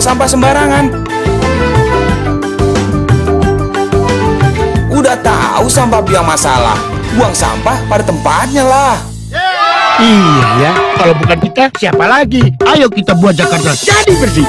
sampah sembarangan. Udah tahu sampah biang masalah, buang sampah pada tempatnya lah. Iya ya, kalau bukan kita, siapa lagi? Ayo kita buat Jakarta jadi bersih.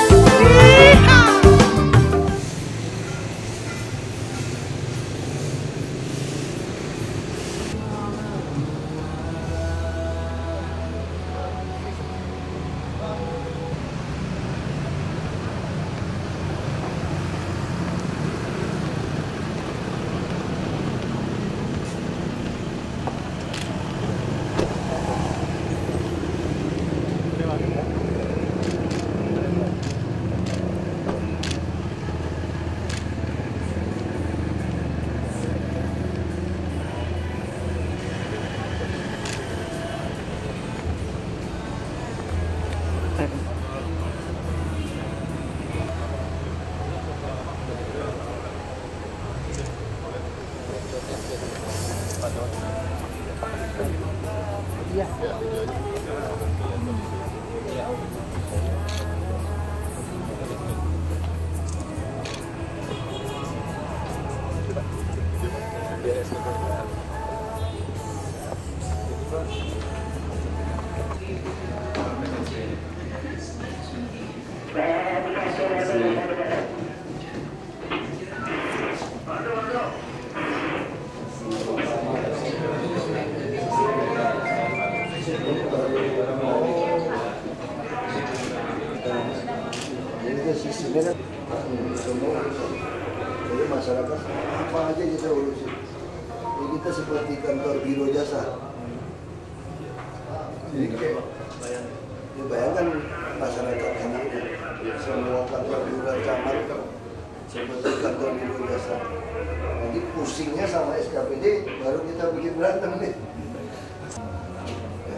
Jadi masyarakat apa aja kita urusin. Jadi kita seperti kantor biro jasa. Jadi kayak bayangkan masyarakat ini semua kantor biro camat seperti kantor biro jasa. Jadi pusingnya sama SKPD baru kita bikin berantem nih.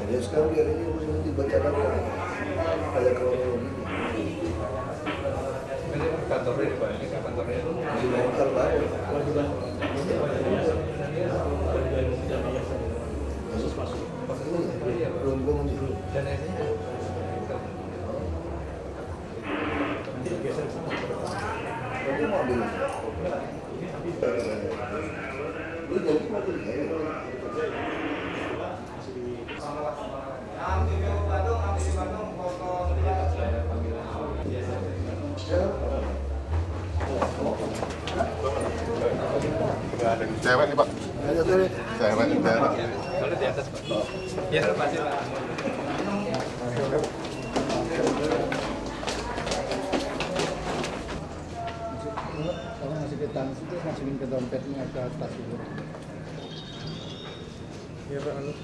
Ya sekarang dia ini harus dibacakan kayak kronologi. Kantornya di mana? Kantornya di Bangkal baru. Masuk. Ini belum muncul. Dan esnya. Nanti geser sama. Nanti mau ambil. Lu jadi mobil kayak. Cewek nih Pak. Cewek. Kalau di atas Pak. Ya pasti Pak. Kalau masih di tangan situ masukin ke dompetnya ke atas itu. Ya Pak.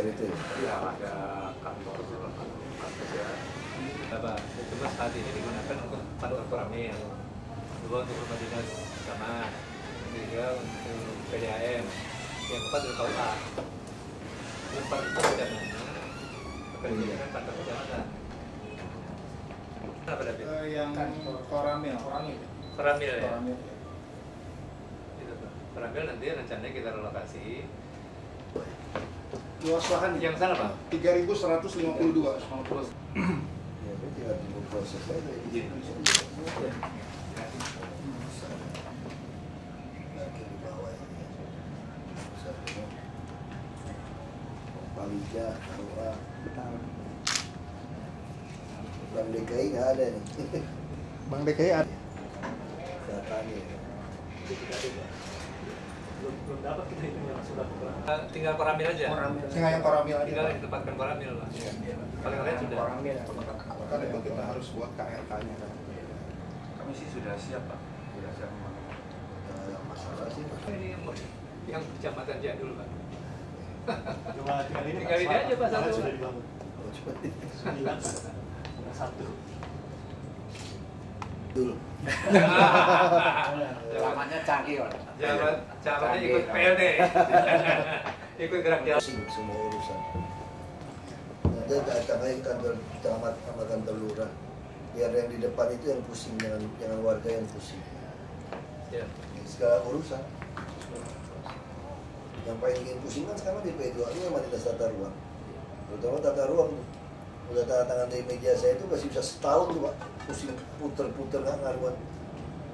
Itu Ya ada kantor kerja. Apa? Cuma saat ini digunakan untuk kantor Koramil, dua untuk rumah dinas camat, tiga untuk PDAM, yang keempat untuk KUA. Yang empat itu rencananya akan dijadikan kantor kecamatan. Apa David? Yang Koramil. Koramil ya. Itu Pak. Koramil nanti rencananya kita relokasi. Luas lahan Yang sana Pak? 3.152. ya tinggal tunggu proses aja. Izin. Palija, KUA, Bank DKI nggak ada nih. Bang DKI ada. Datanya. Belum dapat kita itu yang sudah tinggal Koramil aja. Tinggal yang Koramil aja. Tinggal ditempatkan Koramil Pak. Paling lain sudah. Koramil. Kan itu kita harus buat KRK-nya kan. Kami sih sudah siap Pak. Sudah siap Masalah sih. Ini yang kecamatan Jadul Pak. Cuma tinggal ini aja Pak satu. Sudah dibangun. 9 satu. Dulu. Zamannya canggih orang. Zamannya ikut PLD. Ikut gerak jauh. Pusing semua urusan. Nanti datang aja kantor camat sama kantor lurah. Biar yang di depan itu yang pusing, jangan warga yang pusing. Ya. Segala urusan. Yang paling bikin pusing kan sekarang di P2 ini sama dinas tata ruang. Terutama tata ruang tuh. Udah tanda tangan dari meja saya itu masih bisa setahun tuh Pak. Pusing puter-puter nggak ngaruan.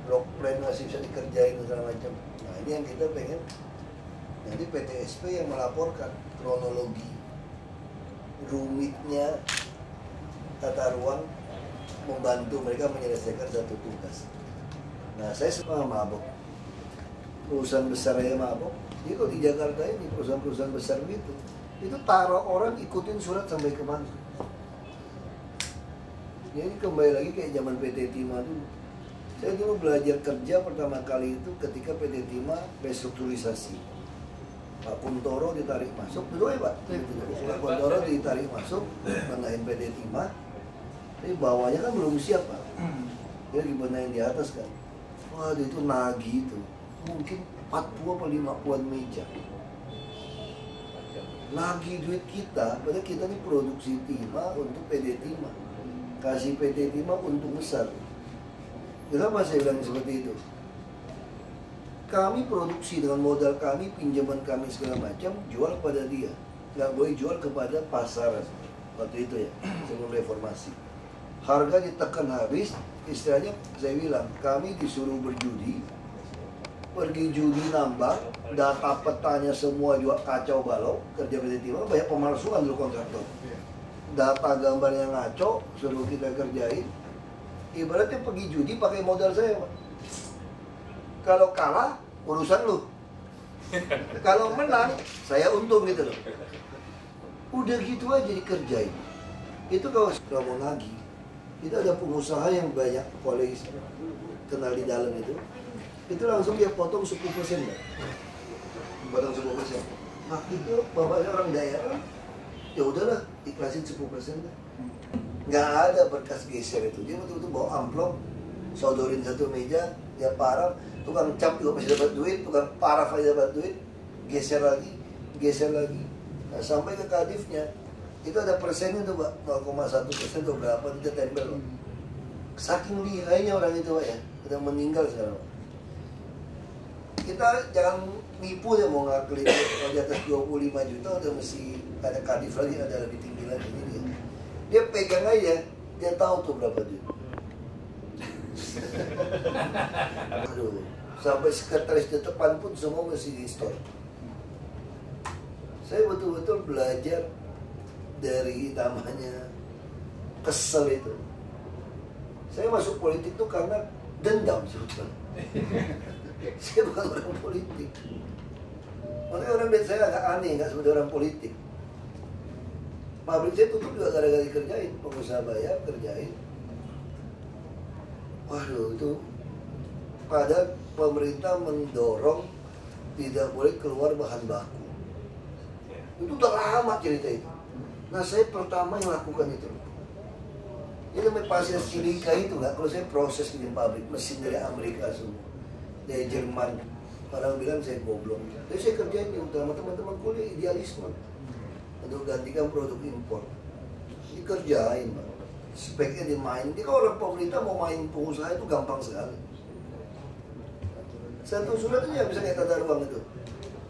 Block plan masih bisa dikerjain segala macam. Nah ini yang kita pengen. Nanti PTSP yang melaporkan kronologi rumitnya tata ruang, membantu mereka menyelesaikan satu tugas. Nah saya semua mabok. Perusahaan besar aja mabok. Jadi kalau di Jakarta ini perusahaan-perusahaan besar gitu, itu taruh orang ikutin surat sampai kemana. Jadi kembali lagi kayak zaman PT Timah dulu. Saya dulu belajar kerja pertama kali itu ketika PT Timah restrukturisasi. Pak Kuntoro ditarik masuk, betul ya Pak? Pak Kuntoro ditarik masuk, benahin PT Timah. Tapi bawahnya kan belum siap Pak. Dia dibenahin di atas kan. Wah itu nagih itu. Mungkin 40 atau 50-an meja. Lagi duit kita, padahal kita ini produksi timah untuk PT Timah. Kasih PT Timah untung besar. Kenapa saya bilang seperti itu? Kami produksi dengan modal kami, pinjaman kami segala macam, jual pada dia. Nggak boleh jual kepada pasaran. Waktu itu ya, sebelum reformasi. Harga ditekan habis, istilahnya saya bilang, kami disuruh berjudi, pergi judi nambang, data petanya semua juga kacau balau, kerja PT Timah, banyak pemalsuan dulu kontraktor. Data gambarnya ngaco, suruh kita kerjain. Ibaratnya pergi judi pakai modal saya, Pak. Kalau kalah, urusan lu. Kalau menang, saya untung gitu loh. Udah gitu aja dikerjain. Itu kalau mau nagih, itu ada pengusaha yang banyak koleksi kenal di dalam itu langsung dia potong 10%, Pak. Potong 10%. Nah itu bapaknya orang daerah, ya udahlah ikhlasin 10% lah. Nggak ada berkas geser itu. Dia betul-betul bawa amplop, sodorin satu meja, dia paraf, tukang cap juga masih dapat duit, tukang paraf aja dapat duit, geser lagi. Nah, sampai ke kadifnya, itu ada persennya tuh Pak, 0,1% atau berapa, dia tempel. Saking lihainya orang itu Pak ya, udah meninggal sekarang Pak. Kita jangan nipu ya mau ngaklin, kalau di atas 25 juta udah mesti ada kadif lagi, ada lebih tinggi lagi ini dia. Dia pegang aja, dia tahu tuh berapa duit. Aduh, sampai sekretaris di depan pun semua mesti di store. Saya betul-betul belajar dari namanya kesel itu. Saya masuk politik tuh karena dendam sebetulnya. Saya bukan orang politik. Makanya orang lihat saya agak aneh, nggak seperti orang politik. Pabrik saya tutup juga gara-gara dikerjain, pengusaha bayar, kerjain. Waduh, itu pada pemerintah mendorong tidak boleh keluar bahan baku. Itu udah lama cerita itu. Nah, saya pertama yang lakukan itu. Ini namanya pasir silika itu nggak? Kalau saya proses bikin pabrik, mesin dari Amerika semua, dari Jerman. Orang bilang saya goblok. Jadi saya kerjain di utama teman-teman kuliah idealisme. Untuk gantikan produk impor, dikerjain, Pak. Speknya dimain. Jadi kalau orang pemerintah mau main pengusaha itu gampang sekali. Satu surat aja bisa kayak tata ruang itu.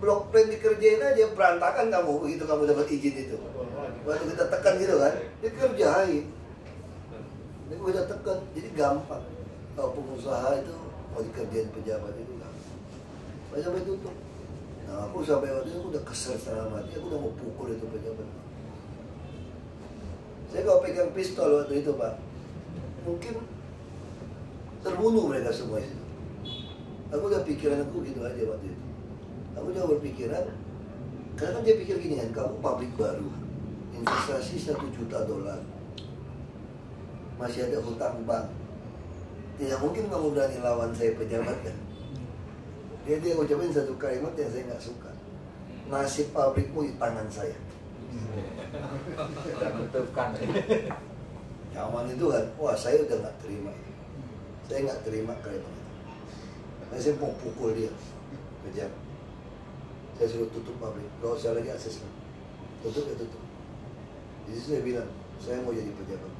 Blok plan dikerjain aja, berantakan kamu begitu kamu dapat izin itu. Waktu kita tekan gitu kan, dikerjain. Ini kita tekan, jadi gampang. Kalau pengusaha itu mau dikerjain pejabat itu gampang. Sampai tutup. Nah, aku sampai waktu itu aku udah kesel setengah mati, aku udah mau pukul itu pejabat. Saya kalau pegang pistol waktu itu Pak, mungkin terbunuh mereka semua itu. Aku udah pikiran aku gitu aja waktu itu. Aku udah berpikiran, karena kan dia pikir gini kan, kamu pabrik baru, investasi $1 juta, masih ada hutang bank, tidak mungkin kamu berani lawan saya pejabat kan. Dia ucapin satu kalimat yang saya nggak suka. Nasib pabrikmu di tangan saya. Dan menentukan. Nyaman itu kan, wah saya udah nggak terima. Saya nggak terima kalimat itu. Nah, saya mau pukul dia, kejam. Saya suruh tutup pabrik, kalau saya lagi asesmen, tutup ya tutup. Jadi saya bilang, saya mau jadi pejabat.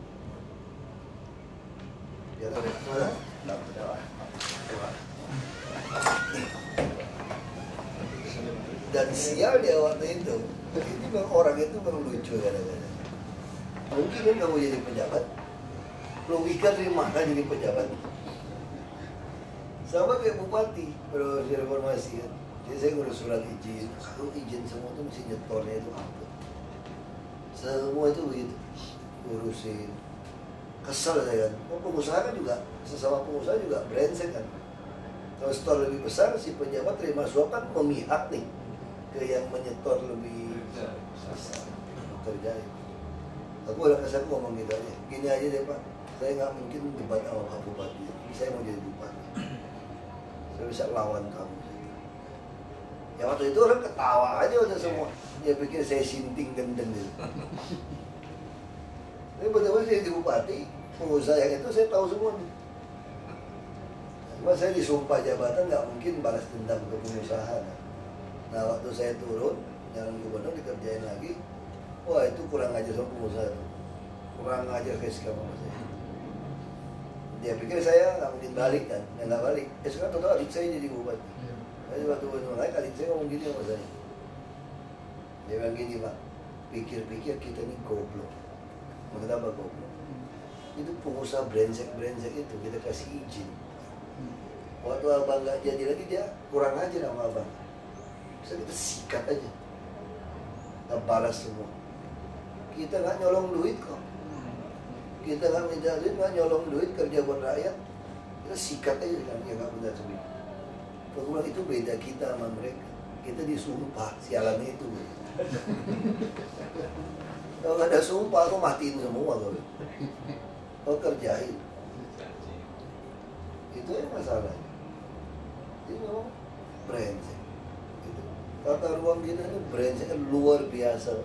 Ya, mana? Dan sial dia waktu itu, ini memang orang itu memang lucu kadang-kadang. Mungkin kan kamu jadi pejabat, logika dari mana jadi pejabat? Sama kayak bupati, kalau di reformasi kan. Jadi saya ngurus surat izin, kalau izin semua itu mesti nyetornya itu apa? Semua itu begitu, urusin. Kesel saya kan, pengusaha kan juga, sesama pengusaha juga brengsek kan. Kalau store lebih besar, si pejabat terima suap kan memihak nih ke yang menyetor lebih besar. Kerjain. Aku udah kesal ngomong gitu aja, gini aja deh Pak, saya nggak mungkin debat sama Pak Bupati, saya mau jadi bupati. Saya bisa lawan kamu. Ya waktu itu orang ketawa aja udah semua. Dia pikir saya sinting gendeng gitu. Tapi betul-betul saya jadi bupati, pengusaha yang itu saya tahu semua. Cuma saya disumpah jabatan nggak mungkin balas dendam ke pengusaha. Nah waktu saya turun, jalan gubernur dikerjain lagi. Wah itu kurang ajar sama pengusaha itu. Kurang ajar fiskal sama saya. Dia pikir saya nggak mungkin balik kan, nggak balik. Sekarang total adik saya jadi bupati. Jadi waktu naik adik saya ngomong gini sama saya. Dia bilang gini Pak, pikir-pikir kita ini goblok. Kenapa goblok? Itu pengusaha brengsek itu kita kasih izin. Waktu abang nggak jadi lagi dia kurang ajar sama abang. Bisa kita sikat aja. Kita balas semua. Kita nggak nyolong duit kok. Kita nggak minta duit, nggak nyolong duit, kerja buat rakyat. Kita sikat aja kan, ya nggak punya duit. Kalau itu beda kita sama mereka. Kita disumpah, sialannya itu. Kalau nggak ada sumpah, aku matiin semua kalau. Kau kerjain. Itu yang masalahnya. Ini memang brengsek. Gitu. Tata ruang kita ini brengsek luar biasa.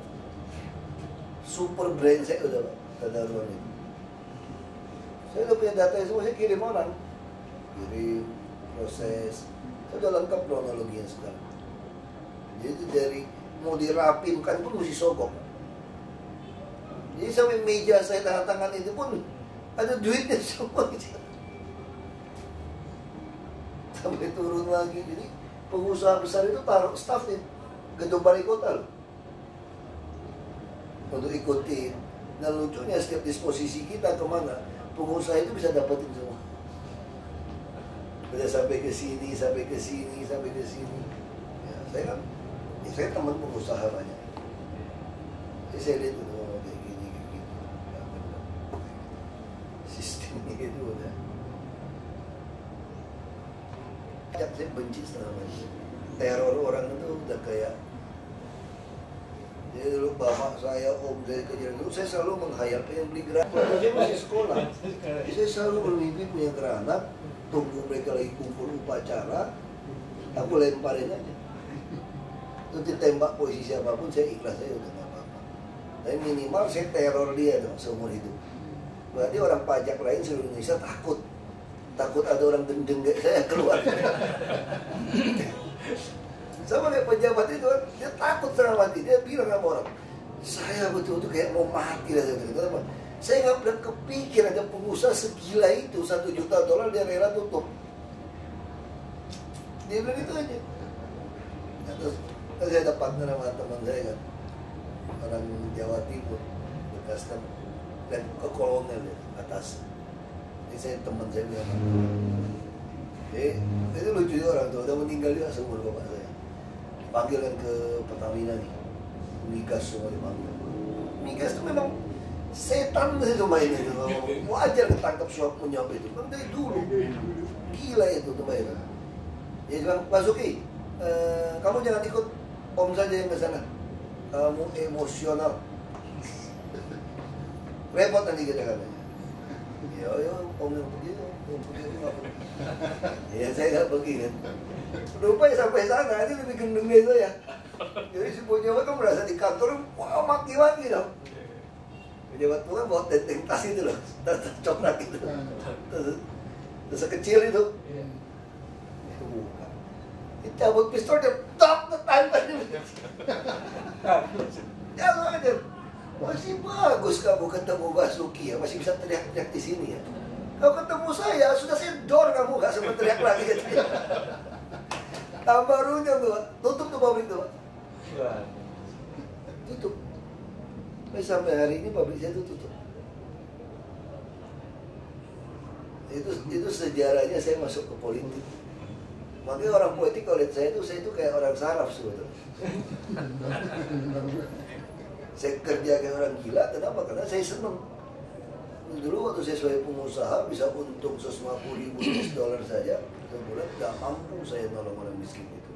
Super brengsek udah Pak, tata ruang itu. Saya udah punya data semua, saya kirim orang. Kirim, proses. Saya udah lengkap kronologinya sekarang. Jadi dari mau dirapimkan pun mesti sogok. Jadi sampai meja saya tanda tangan itu pun ada duitnya semua gitu. Sampai turun lagi. Jadi pengusaha besar itu taruh staff di gedung balai kota loh. Untuk ikutin. Dan lucunya setiap disposisi kita kemana, pengusaha itu bisa dapetin semua. Bisa sampai ke sini, sampai ke sini, sampai ke sini. Ya, saya teman pengusaha banyak. Jadi saya lihat itu kayak gini. Sistemnya itu udah. Saya benci setengah mati. Teror orang itu udah kayak. Jadi dulu bapak saya, om saya kejadian dulu, saya selalu menghayal pengen beli granat. Saya masih sekolah. Saya selalu bermimpi punya granat. Tunggu mereka lagi kumpul upacara, aku lemparin aja. Itu ditembak posisi apapun saya ikhlas, saya udah gak apa-apa. Tapi minimal saya teror dia dong seumur hidup. Berarti orang pajak lain seluruh Indonesia takut ada orang gendeng kayak saya keluar. Sama kayak pejabat itu kan, dia takut setengah mati. Dia bilang sama orang, saya betul-betul kayak mau mati lah. Saya nggak pernah kepikir ada pengusaha segila itu, $1 juta dia rela tutup. Dia bilang itu aja. Nah, terus saya ada partner sama teman saya kan, orang Jawa Timur, bekas kan, dan ke kolonel ya, atas. Jadi saya teman saya bilang, itu lucu juga orang tua, udah meninggal juga seumur bapak saya. Panggil kan ke Pertamina nih, migas semua dipanggil. Migas itu memang setan itu mainnya itu, wajar ketangkap suap menyuap itu. Kan dari dulu, gila itu tuh mainnya. Dia bilang, Pak Suki, kamu jangan ikut om saja yang ke sana. Kamu emosional. Repot nanti kita katanya. Ya, om yang pergi, om pergi nggak pergi. Ya saya nggak pergi kan. Rupanya sampai sana, ini lebih gendeng dari saya. Jadi si pejabat kan merasa di kantor, wah maki-maki dong. Pejabat itu kan bawa tenteng tas itu loh, tas coklat itu. sekecil itu. Itu bukan. Dia cabut pistol, dia tak tahan. Jangan aja. Masih bagus kamu ketemu Basuki ya, masih bisa teriak-teriak di sini ya. Kalau ketemu saya, sudah saya dor kamu, gak sempat teriak lagi. Tambah runyam tuh, tutup tuh pabrik tuh. Tutup. Sampai hari ini pabrik saya tuh tutup. Itu sejarahnya saya masuk ke politik. Makanya orang politik kalau lihat saya itu kayak orang saraf sebetulnya. Saya kerja kayak orang gila, kenapa? Karena saya seneng. Dulu waktu saya sebagai pengusaha bisa untung 150.000 US$ saja sebulan, nggak mampu saya nolong orang miskin itu.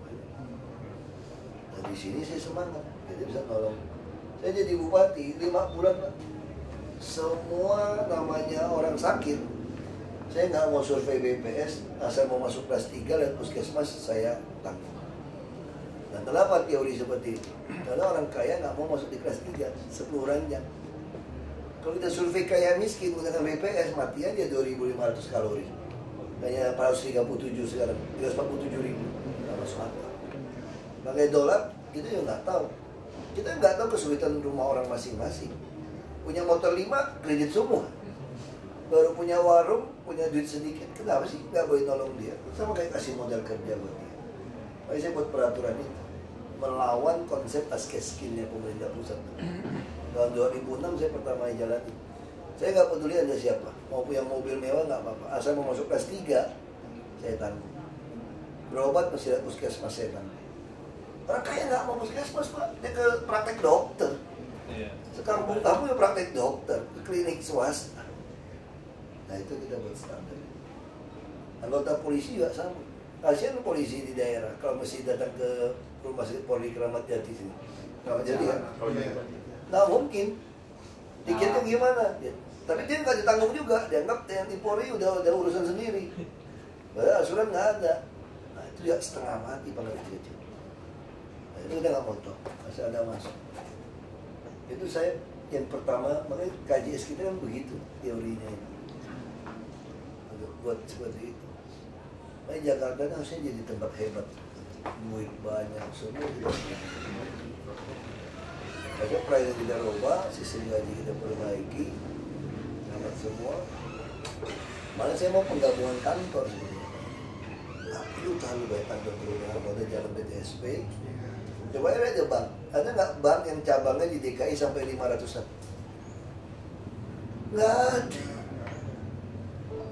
Nah di sini saya semangat, jadi bisa nolong. Saya jadi bupati 5 bulan, Pak. Semua namanya orang sakit, saya nggak mau survei BPS, asal mau masuk kelas 3 dan puskesmas saya tanggung. Nah kenapa teori seperti itu? Karena orang kaya nggak mau masuk di kelas 3, 10 ranjang. Kalau kita survei kaya miskin menggunakan BPS, mati aja 2.500 kalori. Hanya 437 sekarang, 347.000. Nggak masuk akal. Pakai dolar, kita juga nggak tahu. Kita nggak tahu kesulitan rumah orang masing-masing. Punya motor 5, kredit semua. Baru punya warung, punya duit sedikit, kenapa sih nggak boleh nolong dia? Sama kayak kasih modal kerja buat dia. Makanya saya buat peraturan itu, melawan konsep askeskill-nya pemerintah pusat. Tahun 2006 saya pertama jalani. Saya nggak peduli Anda siapa, mau punya mobil mewah nggak apa-apa, asal mau masuk kelas 3, saya tanggung. Berobat mesti ada puskesmas, saya tanggung. Orang kaya nggak mau puskesmas, Pak, dia ke praktek dokter. Sekampung kamu ya praktek dokter, ke klinik swasta. Nah itu kita buat standar. Anggota polisi juga sama. Kasihan polisi di daerah kalau mesti datang ke rumah sakit Polri Kramat Jati sini. Kramat Jati kan? Nggak mungkin. Tiketnya gimana? Tapi dia nggak ditanggung juga. Dianggap TNI Polri udah urusan sendiri. Padahal asuran nggak ada. Nah itu ya setengah mati pada kecil. Nah itu udah nggak motor. Masih ada masuk. Itu saya yang pertama, makanya KJS kita kan begitu teorinya itu. Untuk buat seperti itu. Makanya Jakarta kan harusnya jadi tempat hebat. Duit banyak, semua juga. Makanya pride kita rubah, sistem gaji kita perbaiki, dapat semua. Malah saya mau penggabungan kantor sebenarnya. Tapi lu terlalu banyak kantor perumahan, ada jalan BTSP. Coba aja bank, ada nggak bank yang cabangnya di DKI sampai 500-an? Nggak ada.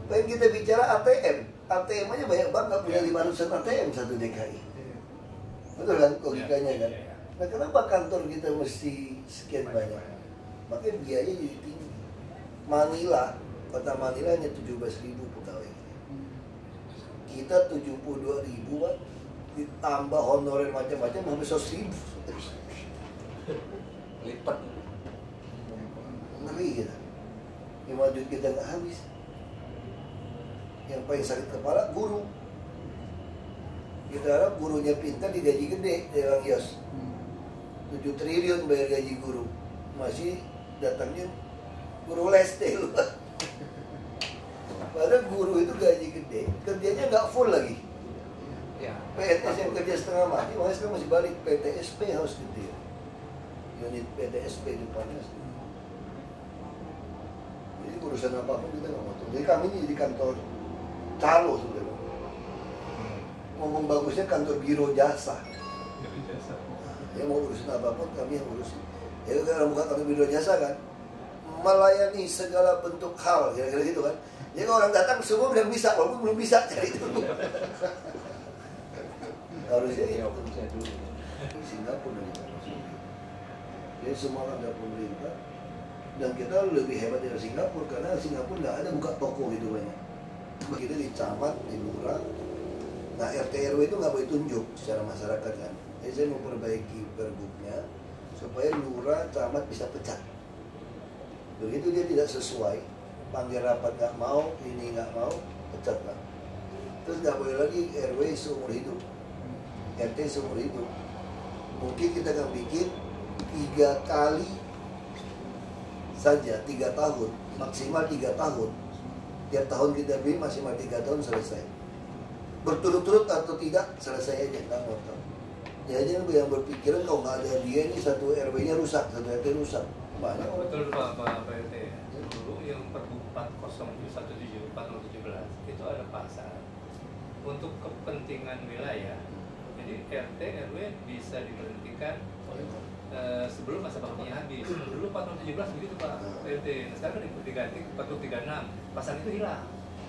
Pengen kita bicara ATM, ATM aja banyak bank nggak punya 500-an ATM satu DKI. Betul kan logikanya kan? Nah kenapa kantor kita mesti sekian banyak? Makanya biaya jadi tinggi. Manila, kota Manila hanya 17.000 pegawai. Kita 72.000, Pak. Ditambah honorer macam-macam hampir 100.000. Lipat. Ngeri kita. Yang duit kita nggak habis. Yang paling sakit kepala guru. Kita harap gurunya pintar, digaji gede, ya Bang Yos. 7 triliun bayar gaji guru. Masih datangnya guru les deh lu. Padahal guru itu gaji gede, kerjanya nggak full lagi. Ya. PNS yang kerja setengah mati, makanya sekarang masih balik PTSP harus gede. Unit PTSP di Panas. Jadi urusan apapun kita nggak mau tahu. Jadi kami ini di kantor calo sebenarnya. Ngomong bagusnya kantor biro jasa. Ya mau urusan apapun kami yang urusin. Ya kalau bukan kantor biro jasa kan, melayani segala bentuk hal, kira-kira gitu kan. Jadi kalau orang datang semua bilang bisa, walaupun belum bisa cari dulu. Harusnya ya dulu. Singapura jadi semua ada pemerintah dan kita lebih hebat dari Singapura karena Singapura nggak ada buka toko gitu banyak. Kita di camat, di lurah. Nah RT RW itu nggak boleh tunjuk secara masyarakat kan. Jadi saya memperbaiki pergubnya supaya lurah, camat bisa pecat. Begitu dia tidak sesuai, panggil rapat nggak mau, ini nggak mau, pecat lah. Terus nggak boleh lagi RW seumur hidup, RT seumur hidup. Mungkin kita akan bikin 3 kali saja, 3 tahun, maksimal 3 tahun. Tiap tahun kita beli maksimal 3 tahun selesai. Berturut-turut atau tidak selesai aja, nggak mau tahu. Jadi yang berpikiran kalau nggak ada dia ini satu RW-nya rusak, satu RT rusak. Banyak orang. Betul Pak RT. Dulu yang Pergub 40717 itu ada pasal untuk kepentingan wilayah. Jadi RT RW bisa diberhentikan sebelum masa baktinya habis. Dulu 417 begitu Pak RT. Nah, sekarang diganti 436. Pasal itu hilang.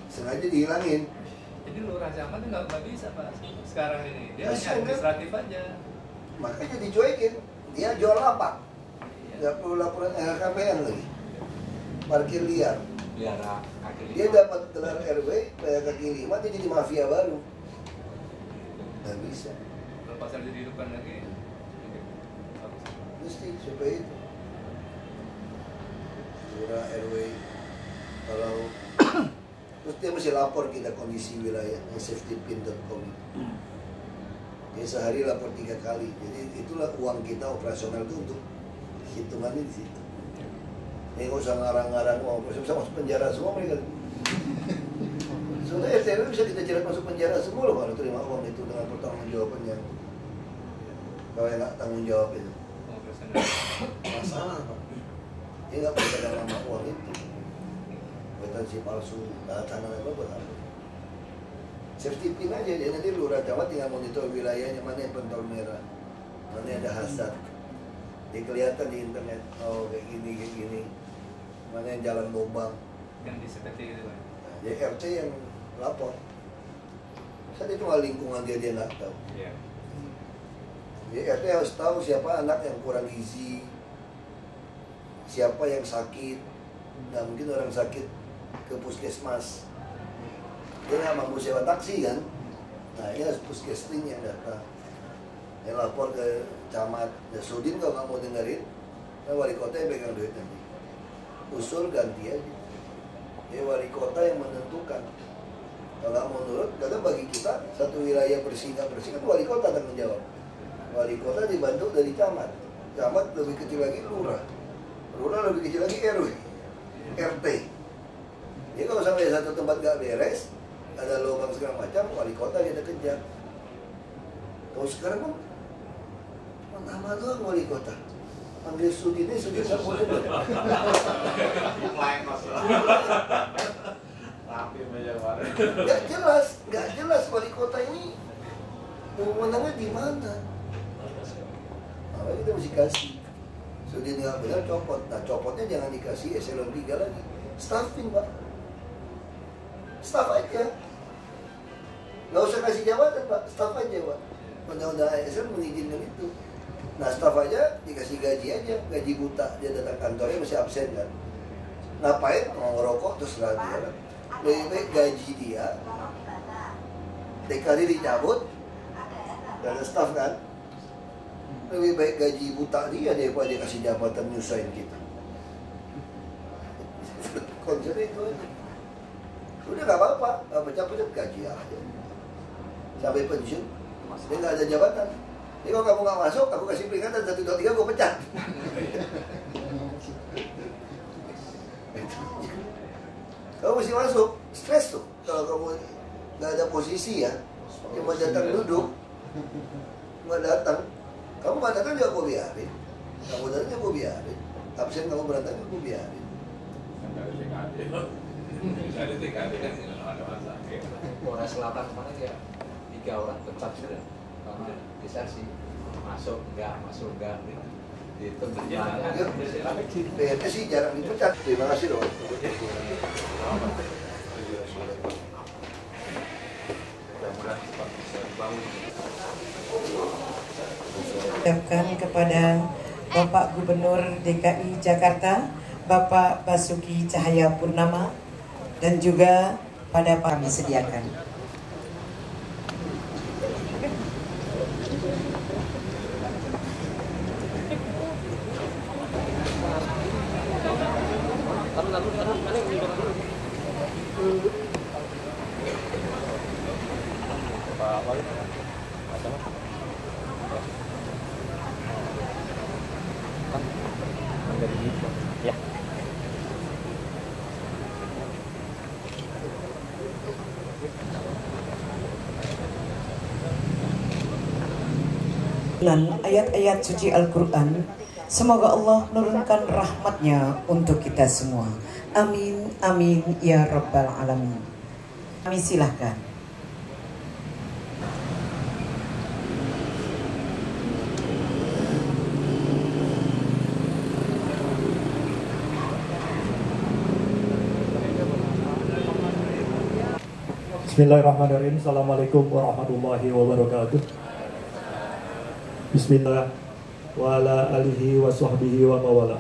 Sengaja dihilangin. Jadi lurah camat itu nggak bisa Pak sekarang ini. Dia hanya Kasian, administratif aja. Makanya dicuekin. Dia jual lapak. Nggak perlu laporan LHKPN lagi. Parkir liar. Dia dapat gelar RW, kayak kaki lima, dia jadi mafia baru. Nggak bisa. Kalau pasal itu dihidupkan lagi, Mesti supaya itu. Lurah RW, kalau terus dia mesti lapor kita kondisi wilayah yang safetypin.com itu. Dia sehari lapor 3 kali. Jadi itulah uang kita operasional itu untuk hitungannya di situ. Ini nggak usah ngarang-ngarang uang, bisa masuk penjara semua mereka. Sebenarnya RT bisa kita jerat masuk penjara semua loh kalau terima uang itu dengan pertanggungjawabannya. Kalau yang nggak tanggung jawab itu masalah Pak. Dia nggak boleh pegang nama uang itu. Kwitansi palsu, tanah apa berapa? Safety pin aja, dia nanti lurah camat tinggal monitor wilayahnya mana yang pentol merah, mana ada hazard. Dia kelihatan di internet, oh kayak gini, mana yang jalan lubang. yang diseperti itu Pak. Nah, jadi RT yang lapor. Saya cuma lingkungan dia nggak tahu. Iya. Jadi RT harus tahu siapa anak yang kurang gizi, siapa yang sakit. Nggak mungkin orang sakit ke puskesmas. Dia nggak mampu sewa taksi kan? Nah ini harus puskesmas yang datang. Yang lapor ke camat. Ya Sudin kalau nggak mau dengerin, nah wali kota yang pegang duit nanti. Usul ganti aja. Jadi wali kota yang menentukan. Kalau nggak mau nurut, karena bagi kita satu wilayah bersih nggak bersih kan wali kota tanggung jawab. Wali kota dibantu dari camat. Camat lebih kecil lagi lurah. Lurah lebih kecil lagi RW, RT. Jadi kalau sampai satu tempat nggak beres, ada lubang segala macam, wali kota kita kejar. Kalau sekarang kan nama doang wali kota. Panggil Sudin ini Sudin nggak boleh. Nggak jelas wali kota ini wewenangnya di mana. Makanya kita mesti kasih. Sudin nggak benar copot. Nah copotnya jangan dikasih eselon 3 lagi. Staffing Pak. Staff aja. Nggak usah kasih jabatan Pak, staff aja Pak. Undang-undang ASN mengizinkan itu. Nah staff aja dikasih gaji aja, gaji buta. Dia datang kantornya masih absen kan. Ngapain? Mau ngerokok terus dia kan. Lebih baik gaji dia TKD dicabut, gak ada staff kan. Lebih baik gaji buta dia daripada dia kasih jabatan nyusahin kita. Konsepnya itu aja. Udah gak apa-apa, gak pecah-pecah gaji aja sampai pensiun. Dia gak ada jabatan. Jadi kalau kamu gak masuk, aku kasih peringatan 1, 2, 3, gue pecat. Kamu mesti masuk, stres tuh. Kalau kamu gak ada posisi ya, cuma datang duduk, gak datang. Kamu gak datang juga gue biarin. Kamu datang juga gue biarin. Absen kamu berantakan gue biarin. Ada TKD kan nggak ada masalah. Polres Selatan kemarin ya 3 orang pecat sudah karena disasi masuk enggak gitu. PRT sih jarang dipecat. Terima kasih dong. Ucapkan kepada Bapak Gubernur DKI Jakarta, Bapak Basuki Cahayapurnama, dan juga pada kami sediakan. kebetulan ayat-ayat suci Al-Quran. Semoga Allah menurunkan rahmatnya untuk kita semua. Amin, amin, ya Rabbal Alamin. Kami silahkan. Bismillahirrahmanirrahim. Assalamualaikum warahmatullahi wabarakatuh. Bismillah wa ala alihi wa sahbihi wa mawala.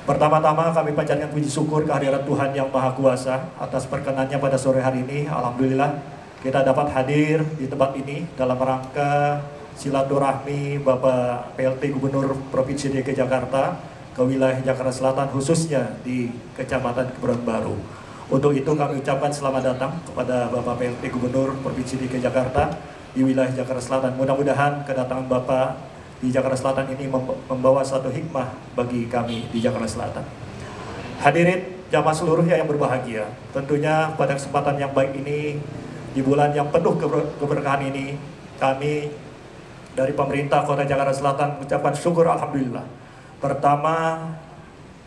Pertama-tama kami panjatkan puji syukur kehadirat Tuhan yang Maha Kuasa atas perkenannya pada sore hari ini. Alhamdulillah kita dapat hadir di tempat ini dalam rangka silaturahmi Bapak PLT Gubernur Provinsi DKI Jakarta ke wilayah Jakarta Selatan, khususnya di Kecamatan Kebayoran Baru. Untuk itu kami ucapkan selamat datang kepada Bapak PLT Gubernur Provinsi DKI Jakarta di wilayah Jakarta Selatan. Mudah-mudahan kedatangan Bapak di Jakarta Selatan ini membawa satu hikmah bagi kami di Jakarta Selatan. Hadirin jamaah seluruhnya yang berbahagia, tentunya pada kesempatan yang baik ini, di bulan yang penuh keberkahan ini, kami dari pemerintah Kota Jakarta Selatan mengucapkan syukur Alhamdulillah. Pertama,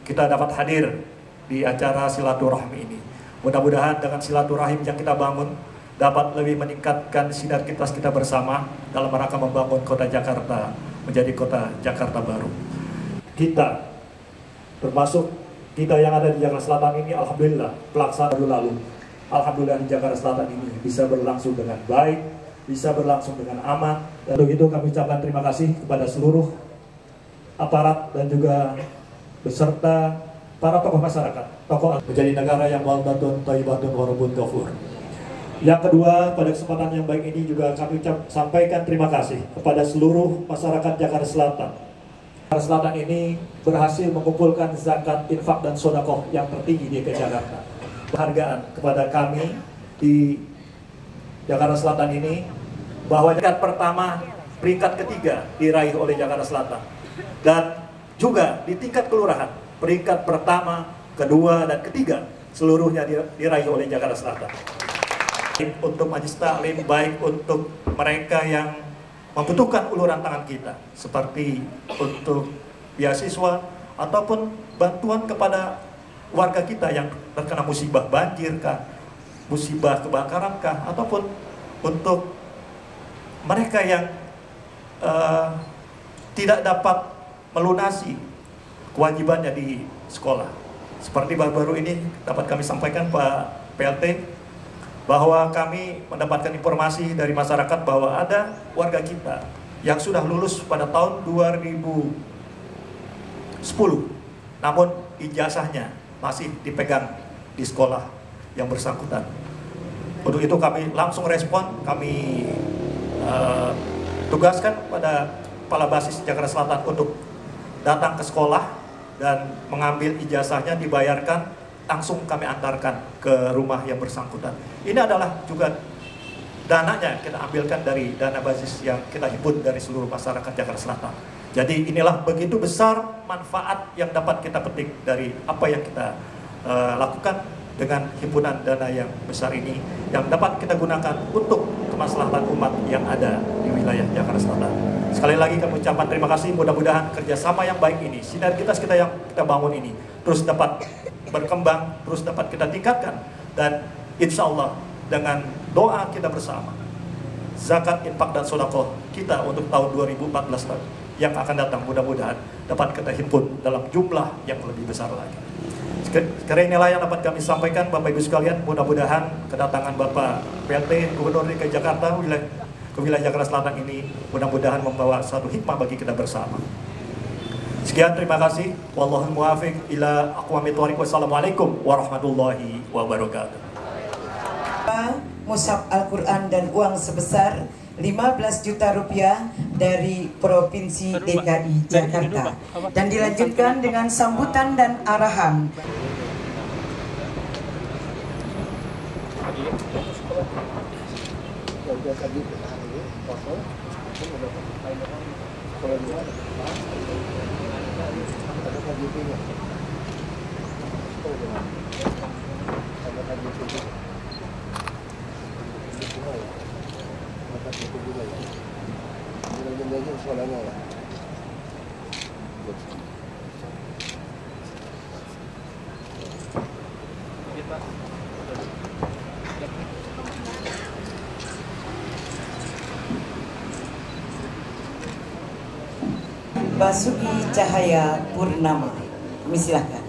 kita dapat hadir di acara silaturahmi ini. Mudah-mudahan dengan silaturahim yang kita bangun dapat lebih meningkatkan sinergitas kita bersama dalam rangka membangun Kota Jakarta menjadi Kota Jakarta baru. Kita, termasuk kita yang ada di Jakarta Selatan ini, alhamdulillah pelaksanaan lalu, alhamdulillah di Jakarta Selatan ini bisa berlangsung dengan baik, bisa berlangsung dengan aman. Dan untuk itu kami ucapkan terima kasih kepada seluruh aparat dan juga beserta para tokoh masyarakat, tokoh menjadi negara yang waldatun, thayyibatun, warabun ghafur. Yang kedua, pada kesempatan yang baik ini juga kami sampaikan terima kasih kepada seluruh masyarakat Jakarta Selatan. Jakarta Selatan ini berhasil mengumpulkan zakat, infak, dan sodakoh yang tertinggi di Jakarta. Penghargaan kepada kami di Jakarta Selatan ini, bahwa peringkat pertama, peringkat ketiga diraih oleh Jakarta Selatan. Dan juga di tingkat kelurahan, peringkat pertama, kedua, dan ketiga seluruhnya diraih oleh Jakarta Selatan. Untuk majelis taklim, baik untuk mereka yang membutuhkan uluran tangan kita, seperti untuk beasiswa ataupun bantuan kepada warga kita yang terkena musibah banjir kah, musibah kebakaran kah, ataupun untuk mereka yang tidak dapat melunasi kewajibannya di sekolah. Seperti baru-baru ini dapat kami sampaikan Pak PLT, bahwa kami mendapatkan informasi dari masyarakat bahwa ada warga kita yang sudah lulus pada tahun 2010, namun ijazahnya masih dipegang di sekolah yang bersangkutan. Untuk itu kami langsung respon, kami tugaskan pada Kepala Basis Jakarta Selatan untuk datang ke sekolah dan mengambil ijazahnya, dibayarkan, langsung kami antarkan ke rumah yang bersangkutan. Ini adalah juga dananya kita ambilkan dari dana basis yang kita himpun dari seluruh masyarakat Jakarta Selatan. Jadi inilah begitu besar manfaat yang dapat kita petik dari apa yang kita lakukan dengan himpunan dana yang besar ini, yang dapat kita gunakan untuk kemaslahatan umat yang ada di wilayah Jakarta Selatan. Sekali lagi kami ucapkan terima kasih, mudah-mudahan kerjasama yang baik ini, sinergitas kita yang kita bangun ini terus dapat berkembang, terus dapat kita tingkatkan, dan insya Allah dengan doa kita bersama, zakat, infak, dan sedekah kita untuk tahun 2014 yang akan datang mudah-mudahan dapat kita himpun dalam jumlah yang lebih besar lagi. Karena inilah yang dapat kami sampaikan Bapak Ibu sekalian. Mudah-mudahan kedatangan Bapak PLT Gubernur DKI Jakarta ke wilayah Jakarta Selatan ini mudah-mudahan membawa suatu hikmah bagi kita bersama. Sekian, terima kasih. Wallahul muwaffiq ila aqwamit thoriq. Wassalamualaikum warahmatullahi wabarakatuh. Mushaf Al-Quran dan uang sebesar 15 juta rupiah dari Provinsi DKI Jakarta, dan dilanjutkan dengan sambutan dan arahan. suaranya ya. Basuki Cahaya Purnama, kami silakan.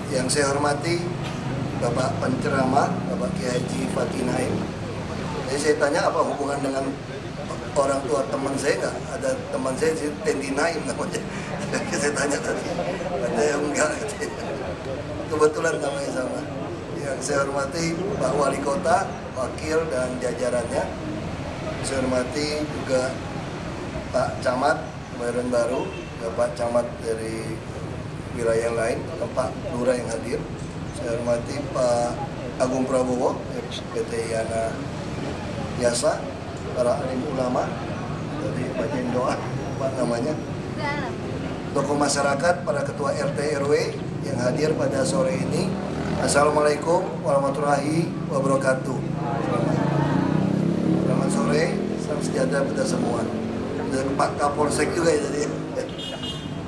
Yang saya hormati Bapak penceramah, Bapak Kiai Haji Fatih Naim. Jadi saya tanya apa hubungan dengan orang tua teman saya nggak? Ada teman saya si Tendi Naim namanya. Saya tanya tadi, ada yang enggak. Kebetulan namanya sama. Yang saya hormati Pak Wali Kota, Wakil dan jajarannya. Saya hormati juga Pak Camat Kebayoran Baru, Pak Camat dari wilayah lain, Pak Lurah yang hadir. Saya hormati Pak Agung Prabowo, PT Yana Yasa, para alim ulama dari Bajen Doa, Pak namanya. Tokoh masyarakat, para ketua RT RW yang hadir pada sore ini. Assalamualaikum warahmatullahi wabarakatuh. Selamat sore, salam sejahtera pada semua. Dan Pak Kapolsek juga ya tadi.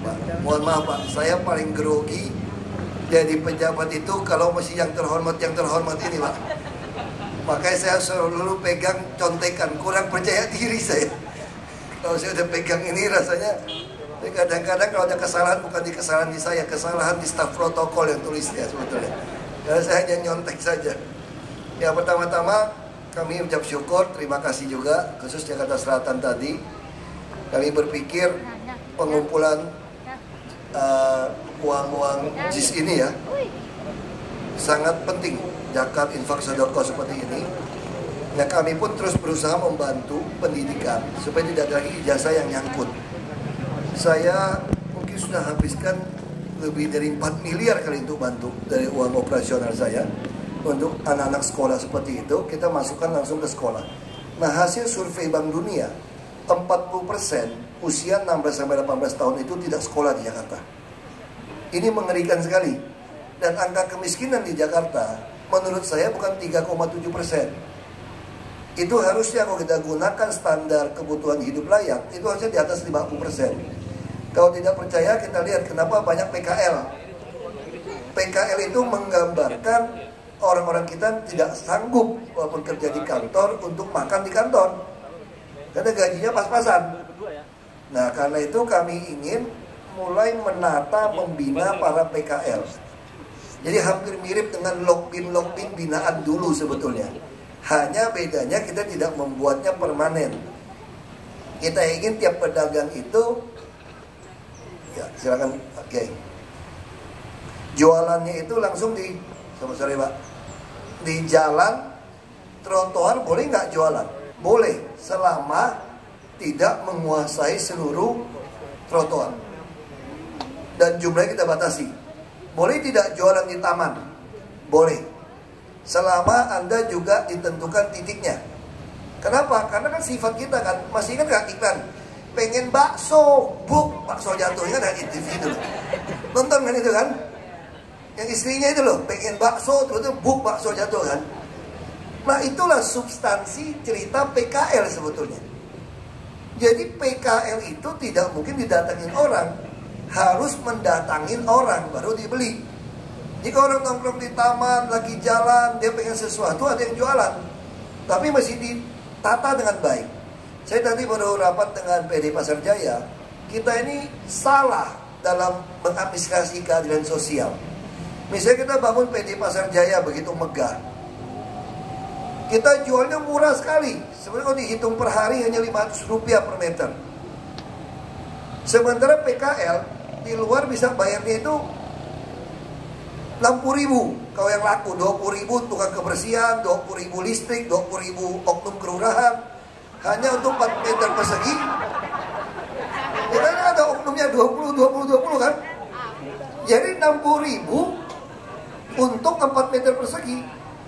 Pak, mohon maaf Pak, saya paling grogi jadi pejabat itu kalau masih yang terhormat ini Pak. Makanya saya selalu pegang contekan, kurang percaya diri saya. Kalau saya udah pegang ini rasanya kadang-kadang kalau ada kesalahan bukan di kesalahan di saya, kesalahan di staf protokol yang tulisnya sebetulnya. Karena saya hanya nyontek saja. Ya pertama-tama kami ucap syukur, terima kasih juga khusus Jakarta Selatan tadi. Kami berpikir pengumpulan uang-uang JIS ini ya sangat penting, zakat, infak, sedekah seperti ini. Nah kami pun terus berusaha membantu pendidikan supaya tidak ada lagi ijazah yang nyangkut. Saya mungkin sudah habiskan lebih dari 4 miliar kali untuk bantu dari uang operasional saya untuk anak-anak sekolah seperti itu, kita masukkan langsung ke sekolah. Nah hasil survei Bank Dunia, 40% usia 16-18 tahun itu tidak sekolah di Jakarta. Ini mengerikan sekali. Dan angka kemiskinan di Jakarta menurut saya bukan 3,7%. Itu harusnya kalau kita gunakan standar kebutuhan hidup layak, itu harusnya di atas 50%. Kalau tidak percaya kita lihat kenapa banyak PKL. PKL itu menggambarkan orang-orang kita tidak sanggup walaupun kerja di kantor untuk makan di kantor. Karena gajinya pas-pasan. Nah karena itu kami ingin mulai menata, membina para PKL. Jadi hampir mirip dengan Lokbin binaan dulu sebetulnya. Hanya bedanya kita tidak membuatnya permanen. Kita ingin tiap pedagang itu, ya silakan, oke. Jualannya itu langsung di, sorry Pak, di jalan, trotoar boleh nggak jualan? Boleh, selama tidak menguasai seluruh trotoar. Dan jumlahnya kita batasi. Boleh tidak jualan di taman? Boleh. Selama Anda juga ditentukan titiknya. Kenapa? Karena kan sifat kita kan, masih ingat gak iklan? Pengen bakso, buk, bakso jatuh, kan ada di TV itu loh. Nonton kan itu kan? Yang istrinya itu loh, pengen bakso, terus itu buk, bakso jatuh kan? Nah itulah substansi cerita PKL sebetulnya. Jadi PKL itu tidak mungkin didatangin orang, harus mendatangin orang baru dibeli. Jika orang nongkrong di taman, lagi jalan, dia pengen sesuatu, ada yang jualan. Tapi masih ditata dengan baik. Saya tadi baru rapat dengan PD Pasar Jaya. Kita ini salah dalam mengadministrasi keadilan sosial. Misalnya kita bangun PD Pasar Jaya begitu megah. Kita jualnya murah sekali. Sebenarnya kalau dihitung per hari hanya Rp500 per meter. Sementara PKL di luar bisa bayarnya itu 60.000. Kalau yang laku 20.000 tukang kebersihan, 20.000 listrik, 20.000 oknum kelurahan. Hanya untuk 4 meter persegi. Ya kan ada oknumnya 20 kan. Jadi 60.000 untuk 4 meter persegi.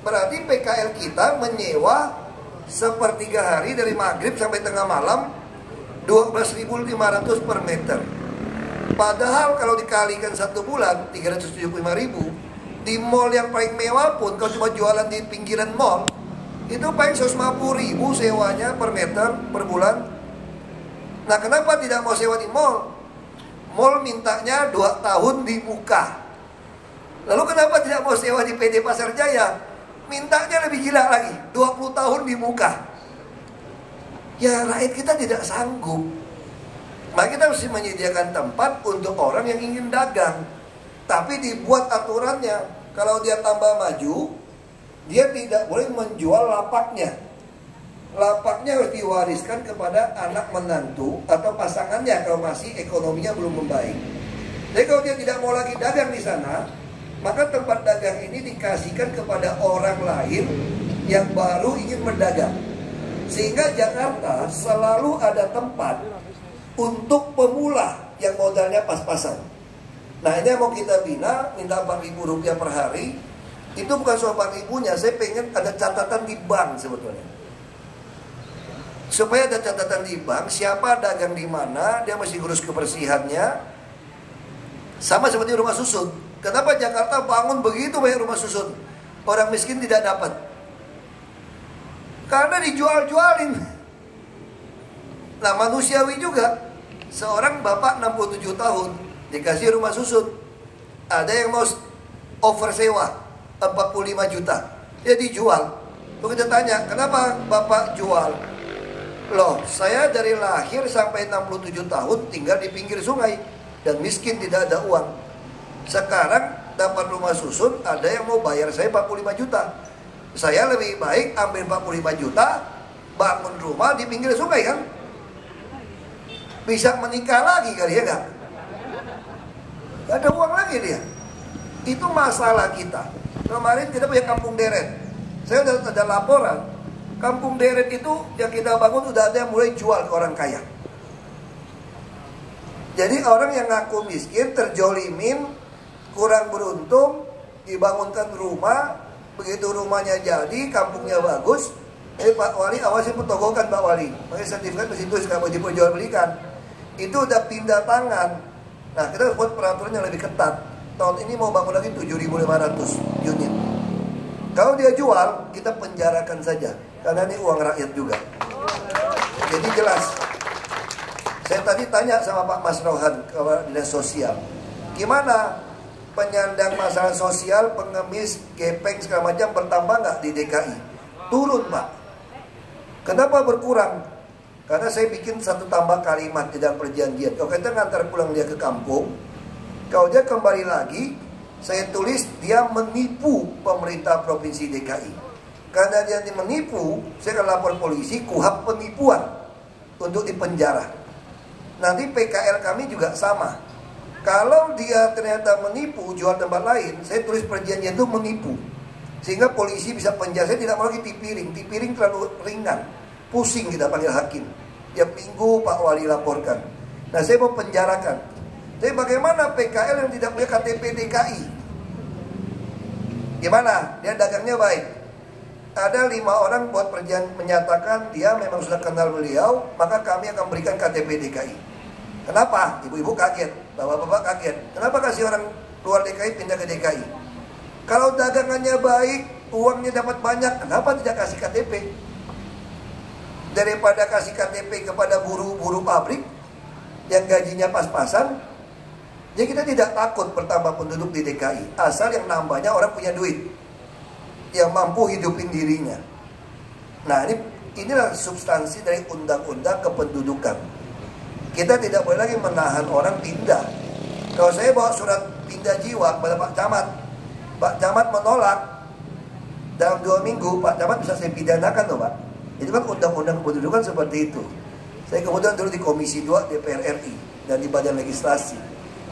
Berarti PKL kita menyewa sepertiga hari dari maghrib sampai tengah malam 12.500 per meter. Padahal kalau dikalikan 1 bulan 375.000, di mall yang paling mewah pun kalau cuma jualan di pinggiran mall Itu paling 150.000 sewanya per meter per bulan. Nah, kenapa tidak mau sewa di mall? Mall mintanya 2 tahun di muka. Lalu kenapa tidak mau sewa di PD Pasar Jaya? Mintanya lebih gila lagi, 20 tahun di muka. Ya, rakyat kita tidak sanggup. Maka kita harus menyediakan tempat untuk orang yang ingin dagang. Tapi dibuat aturannya, kalau dia tambah maju, dia tidak boleh menjual lapaknya. Lapaknya harus diwariskan kepada anak menantu atau pasangannya kalau masih ekonominya belum membaik. Jadi kalau dia tidak mau lagi dagang di sana, maka tempat dagang ini dikasihkan kepada orang lain yang baru ingin berdagang. Sehingga Jakarta selalu ada tempat untuk pemula yang modalnya pas-pasan. Nah, ini yang mau kita bina, minta Rp4.000 per hari. Itu bukan soal Rp4.000-nya, saya pengen ada catatan di bank sebetulnya. Supaya ada catatan di bank, siapa dagang di mana, dia mesti urus kebersihannya. Sama seperti rumah susun. Kenapa Jakarta bangun begitu banyak rumah susun? Orang miskin tidak dapat. Karena dijual-jualin. Nah, manusiawi juga. Seorang bapak 67 tahun dikasih rumah susun. Ada yang mau over sewa 45 juta. Dia dijual. Lalu kita tanya, kenapa bapak jual? Loh, saya dari lahir sampai 67 tahun tinggal di pinggir sungai dan miskin, tidak ada uang. Sekarang dapat rumah susun, ada yang mau bayar saya 45 juta. Saya lebih baik ambil 45 juta, bangun rumah di pinggir sungai kan? Bisa menikah lagi kali ya, gak? Gak ada uang lagi dia. Itu masalah kita. Kemarin kita punya kampung deret. Saya udah ada laporan. Kampung deret itu yang kita bangun udah ada yang mulai jual ke orang kaya. Jadi orang yang ngaku miskin, terjolimin, kurang beruntung, dibangunkan rumah. Begitu rumahnya jadi, kampungnya bagus. Pak Wali, awasin petogokan Pak Wali. Pakai sertifikat di situ nggak mau diperjualbelikan. Itu udah pindah tangan. Nah, kita buat peraturan yang lebih ketat. Tahun ini mau bangun lagi 7.500 unit. Kalau dia jual, kita penjarakan saja. Karena ini uang rakyat juga. Jadi jelas. Saya tadi tanya sama Pak Mas Rohan, Kepala Dinas Sosial. Gimana penyandang masalah sosial, pengemis, gepeng, segala macam bertambah nggak di DKI? Turun, Pak. Kenapa berkurang? Karena saya bikin satu tambah kalimat di dalam perjanjian. Kalau kita ngantar pulang dia ke kampung, kalau dia kembali lagi, saya tulis dia menipu pemerintah Provinsi DKI. Karena dia menipu, saya akan lapor polisi, KUHAP penipuan untuk dipenjara. Nanti PKL kami juga sama. Kalau dia ternyata menipu, jual tempat lain, saya tulis perjanjian itu menipu. Sehingga polisi bisa penjara. Saya tidak mau lagi tipiring. Tipiring terlalu ringan. Pusing kita panggil hakim. Tiap minggu Pak Wali laporkan. Nah, saya mau penjarakan. Tapi bagaimana PKL yang tidak punya KTP DKI? Gimana? Dia dagangnya baik. Ada 5 orang buat perjanjian menyatakan dia memang sudah kenal beliau, maka kami akan berikan KTP DKI. Kenapa? Ibu-ibu kaget, bapak-bapak kaget. Kenapa kasih orang luar DKI pindah ke DKI? Kalau dagangannya baik, uangnya dapat banyak, kenapa tidak kasih KTP? Daripada kasih KTP kepada buruh-buruh pabrik yang gajinya pas-pasan, jadi kita tidak takut bertambah penduduk di DKI, asal yang nambahnya orang punya duit, yang mampu hidupin dirinya. Nah, inilah substansi dari undang-undang kependudukan. Kita tidak boleh lagi menahan orang pindah. Kalau saya bawa surat pindah jiwa kepada Pak Camat, Pak Camat menolak, dalam 2 minggu Pak Camat bisa saya pidanakan loh Pak. Itu kan undang-undang kependudukan seperti itu. Saya kemudian dulu di Komisi 2 DPR RI dan di Badan Legislasi.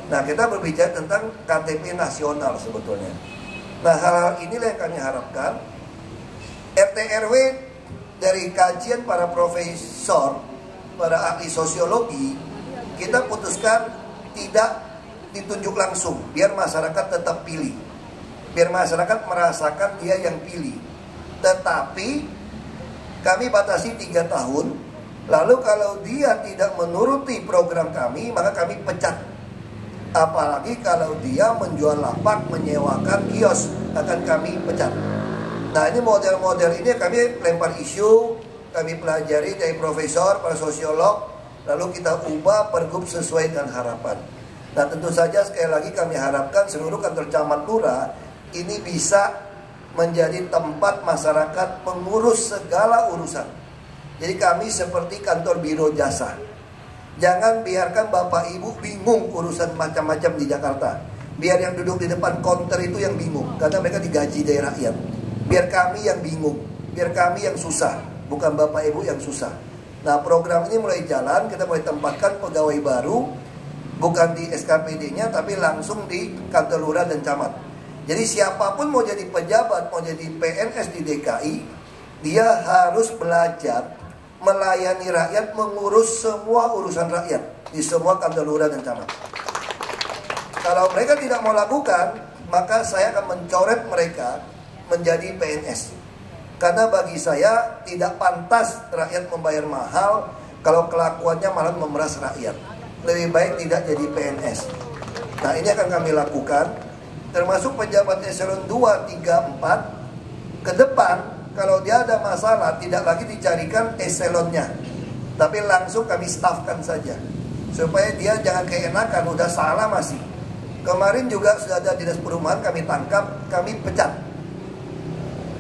Nah, kita berbicara tentang KTP nasional sebetulnya. Nah, hal-hal inilah yang kami harapkan. RT RW dari kajian para profesor, para ahli sosiologi, kita putuskan tidak ditunjuk langsung, biar masyarakat tetap pilih, biar masyarakat merasakan dia yang pilih. Tetapi kami batasi 3 tahun. Lalu kalau dia tidak menuruti program kami, maka kami pecat. Apalagi kalau dia menjual lapak, menyewakan kios, akan kami pecat. Nah ini model-model ini kami lempar isu, kami pelajari dari profesor, para sosiolog, lalu kita ubah pergub sesuai dengan harapan. Nah tentu saja sekali lagi kami harapkan seluruh kantor camat lurah ini bisa menjadi tempat masyarakat mengurus segala urusan. Jadi kami seperti kantor biro jasa. Jangan biarkan Bapak Ibu bingung urusan macam-macam di Jakarta. Biar yang duduk di depan konter itu yang bingung, karena mereka digaji dari rakyat. Biar kami yang bingung, biar kami yang susah, bukan Bapak Ibu yang susah. Nah program ini mulai jalan, kita mulai tempatkan pegawai baru, bukan di SKPD-nya, tapi langsung di kantor lurah dan camat. Jadi siapapun mau jadi pejabat, mau jadi PNS di DKI, dia harus belajar melayani rakyat, mengurus semua urusan rakyat di semua kantor lurah dan camat. Kalau mereka tidak mau lakukan, maka saya akan mencoret mereka menjadi PNS. Karena bagi saya tidak pantas rakyat membayar mahal kalau kelakuannya malah memeras rakyat. Lebih baik tidak jadi PNS. Nah ini akan kami lakukan, termasuk pejabat eselon 2, 3, 4. Ke depan kalau dia ada masalah tidak lagi dicarikan eselonnya, tapi langsung kami staffkan saja, supaya dia jangan keenakan udah salah masih. Kemarin juga sudah ada dinas perumahan kami tangkap, kami pecat.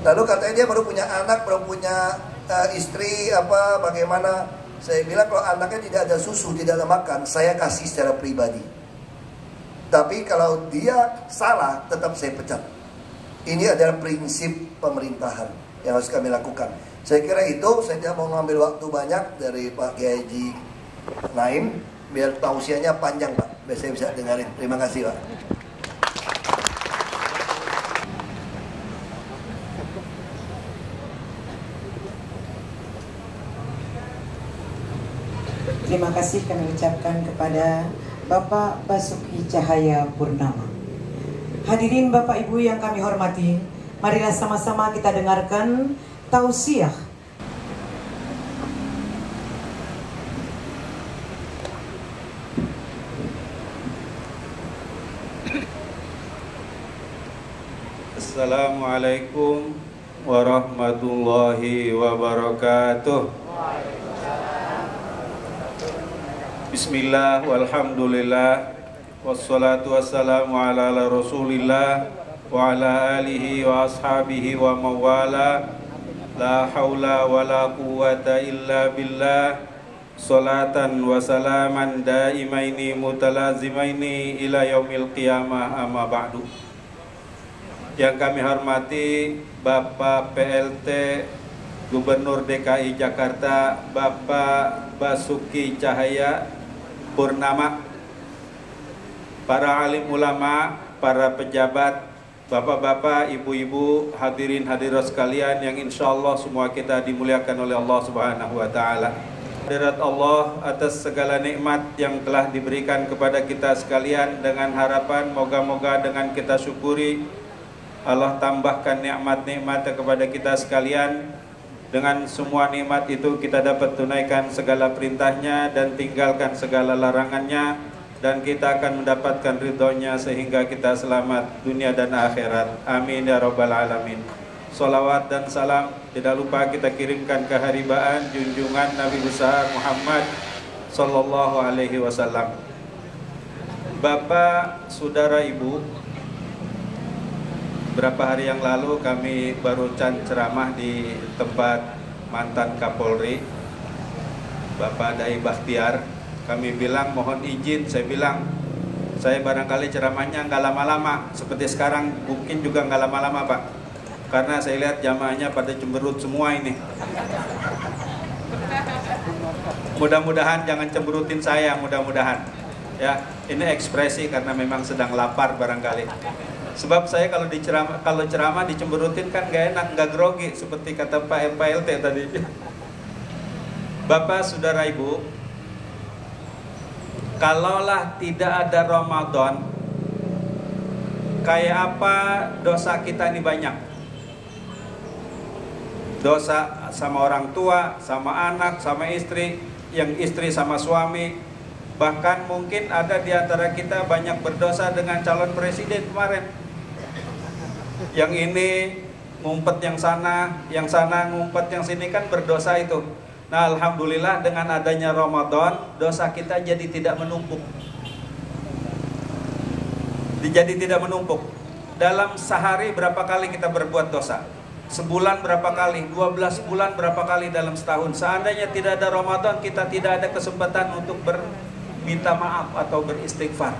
Lalu katanya dia baru punya anak, baru punya istri, bagaimana. Saya bilang kalau anaknya tidak ada susu, tidak ada makan, saya kasih secara pribadi. Tapi kalau dia salah, tetap saya pecat. Ini adalah prinsip pemerintahan yang harus kami lakukan. Saya kira itu, saya tidak mau mengambil waktu banyak dari Pak Kiai Haji Naim, biar tausiahnya panjang Pak, biar saya bisa dengarin. Terima kasih Pak. Terima kasih kami ucapkan kepada Bapak Basuki Cahaya Purnama. Hadirin Bapak Ibu yang kami hormati, marilah sama-sama kita dengarkan tausiah. Assalamualaikum warahmatullahi wabarakatuh. Bismillah, walhamdulillah, wassalatu wassalamu ala rasulillah wa ala alihi wa ashabihi wa mawala. La hawla wa la quwwata illa billah. Salatan wa salaman daimaini mutalazimaini ila yaumil qiyamah, amma ba'du. Yang kami hormati Bapak PLT Gubernur DKI Jakarta, Bapak Basuki Cahaya Purnama, para alim ulama, para pejabat, bapak-bapak, ibu-ibu, hadirin hadirat sekalian yang insya Allah semua kita dimuliakan oleh Allah Subhanahu wa Ta'ala. Hadirat Allah atas segala nikmat yang telah diberikan kepada kita sekalian, dengan harapan moga-moga dengan kita syukuri Allah tambahkan nikmat-nikmat kepada kita sekalian. Dengan semua nikmat itu kita dapat tunaikan segala perintahnya dan tinggalkan segala larangannya, dan kita akan mendapatkan ridhonya sehingga kita selamat dunia dan akhirat. Amin ya rabbal alamin. Salawat dan salam tidak lupa kita kirimkan ke haribaan junjungan Nabi besar Muhammad sallallahu alaihi wasallam. Bapak, saudara, ibu, berapa hari yang lalu kami baru ceramah di tempat mantan Kapolri, Bapak Dai Bakhtiar. Kami bilang mohon izin, saya bilang saya barangkali ceramahnya nggak lama-lama, seperti sekarang mungkin juga nggak lama-lama Pak, karena saya lihat jamaahnya pada cemberut semua ini. Mudah-mudahan jangan cemberutin saya, mudah-mudahan ya, ini ekspresi karena memang sedang lapar barangkali. Sebab saya kalau ceramah dicemberutin kan gak enak, gak grogi seperti kata Pak LT tadi. Bapak, saudara, ibu, kalaulah tidak ada Ramadan, kayak apa dosa kita ini banyak. Dosa sama orang tua, sama anak, sama istri, yang istri sama suami. Bahkan mungkin ada di antara kita banyak berdosa dengan calon presiden kemarin. Yang ini ngumpet yang sana ngumpet yang sini kan berdosa itu. Nah, alhamdulillah dengan adanya Ramadan, dosa kita jadi tidak menumpuk. Jadi tidak menumpuk. Dalam sehari berapa kali kita berbuat dosa? Sebulan berapa kali? 12 bulan berapa kali dalam setahun? Seandainya tidak ada Ramadan, kita tidak ada kesempatan untuk minta maaf atau beristighfar.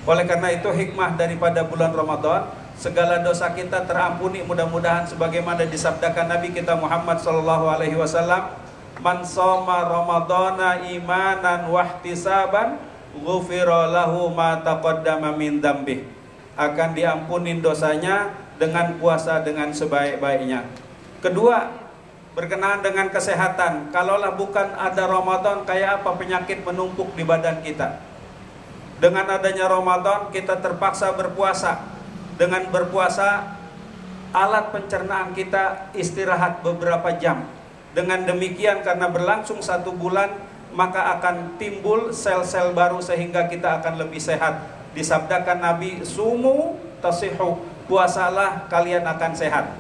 Oleh karena itu hikmah daripada bulan Ramadan, segala dosa kita terampuni mudah-mudahan sebagaimana disabdakan Nabi kita Muhammad SAW, man shoma ramadhana imanan wahtisaban ghufira lahu ma taqaddama min dzambih. Akan diampunin dosanya dengan puasa dengan sebaik-baiknya. Kedua, berkenaan dengan kesehatan. Kalaulah bukan ada Ramadan, kayak apa penyakit menumpuk di badan kita. Dengan adanya Ramadan, kita terpaksa berpuasa. Dengan berpuasa, alat pencernaan kita istirahat beberapa jam. Dengan demikian, karena berlangsung 1 bulan, maka akan timbul sel-sel baru sehingga kita akan lebih sehat. Disabdakan Nabi, sumu tasihu, puasalah kalian akan sehat.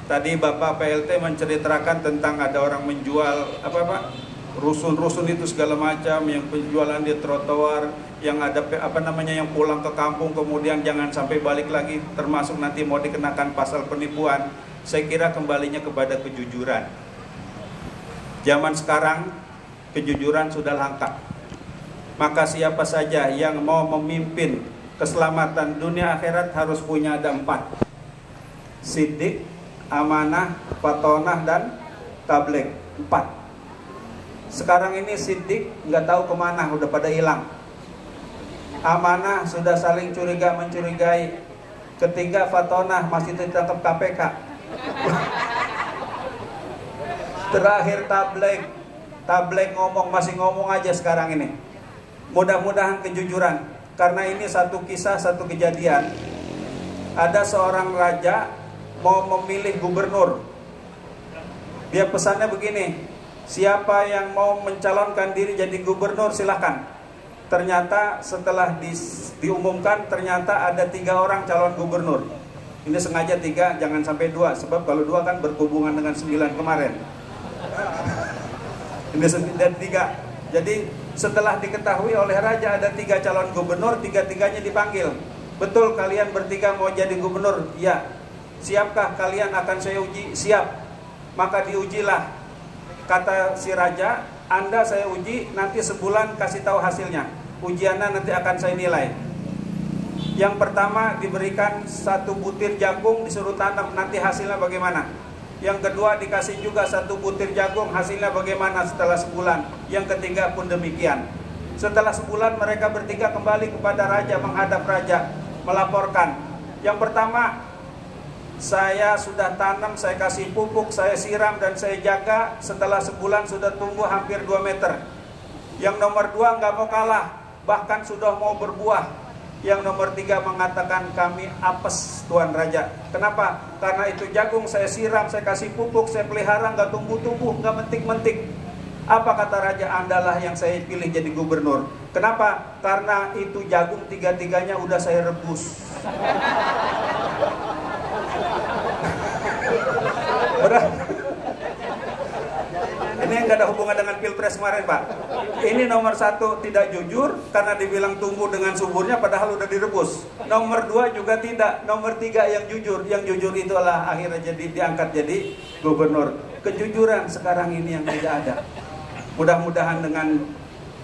Tadi Bapak PLT menceritakan tentang ada orang menjual rusun-rusun itu segala macam, yang penjualan di trotoar, yang ada yang pulang ke kampung kemudian jangan sampai balik lagi, termasuk nanti mau dikenakan pasal penipuan. Saya kira kembalinya kepada kejujuran. Zaman sekarang kejujuran sudah langka. Maka siapa saja yang mau memimpin keselamatan dunia akhirat harus punya ada 4: siddiq, amanah, fatonah, dan tabligh. 4. Sekarang ini siddiq nggak tahu kemana, udah pada hilang. Amanah sudah saling curiga mencurigai. Ketiga, fatonah masih ditangkap KPK. Terakhir tabligh masih ngomong aja sekarang ini. Mudah-mudahan kejujuran, karena ini satu kisah, satu kejadian. Ada seorang raja mau memilih gubernur. Dia pesannya begini, siapa yang mau mencalonkan diri jadi gubernur silahkan. Ternyata setelah diumumkan, ternyata ada 3 orang calon gubernur. Ini sengaja 3, jangan sampai 2, sebab kalau 2 kan berhubungan dengan 9 kemarin. Ini 3. Jadi setelah diketahui oleh raja ada 3 calon gubernur, 3-tiganya dipanggil. Betul kalian bertiga mau jadi gubernur? Ya. Siapkah kalian akan saya uji? Siap. Maka diujilah. Kata si raja, Anda saya uji, nanti sebulan kasih tahu hasilnya. Ujiannya nanti akan saya nilai. Yang pertama diberikan 1 butir jagung, disuruh tanam, nanti hasilnya bagaimana? Yang kedua dikasih juga 1 butir jagung, hasilnya bagaimana setelah sebulan. Yang ketiga pun demikian. Setelah sebulan mereka bertiga kembali kepada raja, menghadap raja, melaporkan. Yang pertama, saya sudah tanam, saya kasih pupuk, saya siram dan saya jaga. Setelah sebulan sudah tumbuh hampir 2 meter. Yang nomor 2 nggak mau kalah, bahkan sudah mau berbuah. Yang nomor 3 mengatakan kami apes Tuan Raja. Kenapa? Karena itu jagung saya siram, saya kasih pupuk, saya pelihara, nggak tumbuh-tumbuh, nggak mentik-mentik. Apa kata Raja? Andalah yang saya pilih jadi gubernur. Kenapa? Karena itu jagung 3-tiganya udah saya rebus. Ini nggak ada hubungan dengan pilpres kemarin, Pak. Ini nomor 1 tidak jujur karena dibilang tumbuh dengan suburnya padahal udah direbus. Nomor 2 juga tidak. Nomor 3 yang jujur. Yang jujur itulah akhirnya diangkat jadi gubernur. Kejujuran sekarang ini yang tidak ada. Mudah-mudahan dengan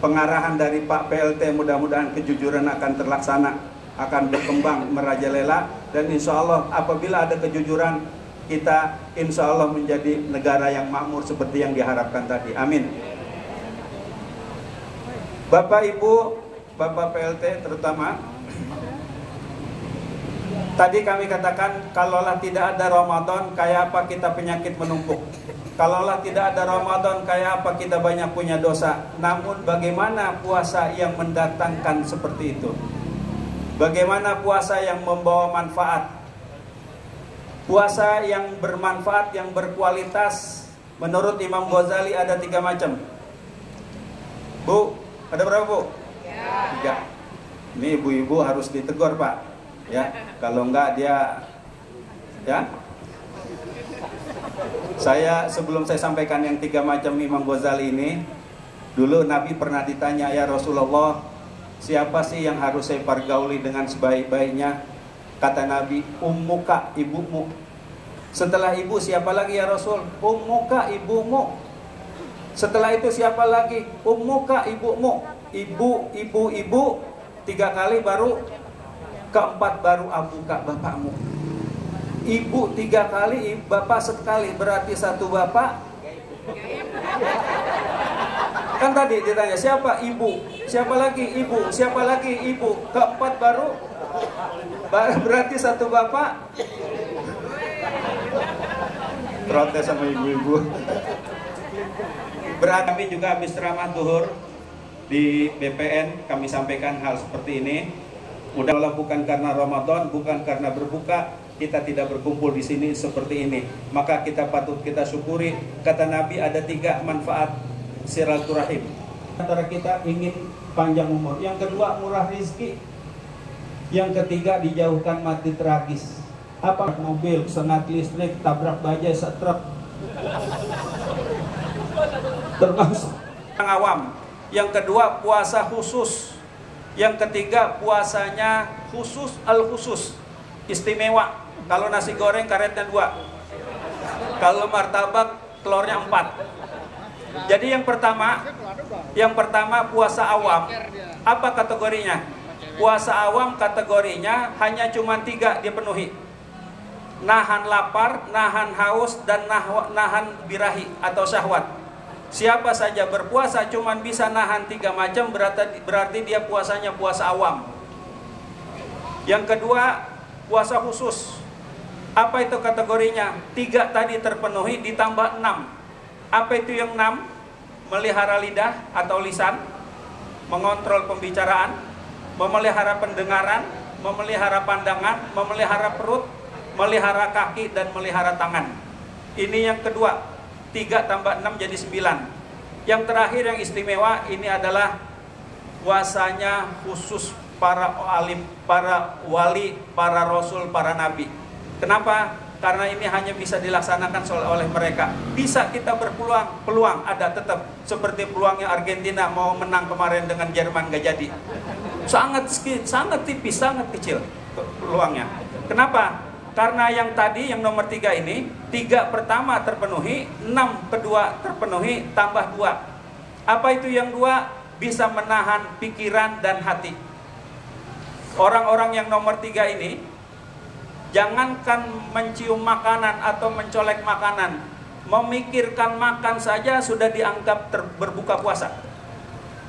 pengarahan dari Pak PLT, mudah-mudahan kejujuran akan terlaksana, akan berkembang merajalela, dan insya Allah apabila ada kejujuran, kita insya Allah menjadi negara yang makmur seperti yang diharapkan tadi. Amin. Bapak Ibu, Bapak PLT terutama, tadi kami katakan kalaulah tidak ada Ramadan, kayak apa kita penyakit menumpuk. Kalaulah tidak ada Ramadan, kayak apa kita banyak punya dosa. Namun bagaimana puasa yang mendatangkan seperti itu? Bagaimana puasa yang membawa manfaat? Puasa yang bermanfaat, yang berkualitas, menurut Imam Ghazali ada 3 macam. Bu, ada berapa Bu? 3. Ini ibu-ibu harus ditegur Pak. Ya, kalau enggak dia, ya, Sebelum saya sampaikan yang 3 macam Imam Ghazali ini, dulu Nabi pernah ditanya, ya Rasulullah, siapa sih yang harus saya pergauli dengan sebaik-baiknya? Kata Nabi, ummuka, ibumu. Setelah ibu siapa lagi ya Rasul? Ummuka, ibumu. Setelah itu siapa lagi? Ummuka, ibumu. Ibu. 3 kali baru keempat baru abuka, bapakmu. Ibu 3 kali, bapak sekali, berarti 1 bapak. Kan tadi ditanya siapa? Ibu. Siapa lagi? Ibu. Siapa lagi? Ibu. Keempat baru berarti 1 bapak. Protes sama ibu-ibu. Berarti kami juga habis ceramah zuhur di BPN, kami sampaikan hal seperti ini. Udahlah, bukan karena Ramadan, bukan karena berbuka, kita tidak berkumpul di sini seperti ini. Maka kita patut kita syukuri. Kata Nabi ada 3 manfaat silaturahim. Antara kita ingin panjang umur. Yang kedua murah rizki. Yang ketiga dijauhkan mati tragis. Apa? Mobil, sengat listrik, tabrak bajai, setruk. Termasuk orang awam. Yang kedua puasa khusus. Yang ketiga puasanya khusus, al-khusus, istimewa. Kalau nasi goreng karetnya 2, kalau martabak telurnya 4. Jadi yang pertama puasa awam. Apa kategorinya? Puasa awam kategorinya hanya cuma 3 dipenuhi. Nahan lapar, nahan haus, dan nahan birahi atau syahwat. Siapa saja berpuasa cuman bisa nahan 3 macam, berarti dia puasanya puasa awam. Yang kedua puasa khusus. Apa itu kategorinya? 3 tadi terpenuhi ditambah 6. Apa itu yang 6? Melihara lidah atau lisan, mengontrol pembicaraan, memelihara pendengaran, memelihara pandangan, memelihara perut, melihara kaki, dan melihara tangan. Ini yang kedua. 3 tambah 6 jadi 9. Yang terakhir yang istimewa ini adalah puasanya khusus para alim, para wali, para rasul, para nabi. Kenapa? Karena ini hanya bisa dilaksanakan oleh mereka. Bisa kita peluang ada tetap. Seperti peluangnya Argentina mau menang kemarin dengan Jerman, gak jadi. Sangat tipis, sangat kecil peluangnya. Kenapa? Karena yang tadi, yang nomor 3 ini, 3 pertama terpenuhi, 6 kedua terpenuhi, tambah 2. Apa itu yang 2? Bisa menahan pikiran dan hati. Orang-orang yang nomor 3 ini, jangankan mencium makanan atau mencolek makanan, memikirkan makan saja sudah dianggap berbuka puasa.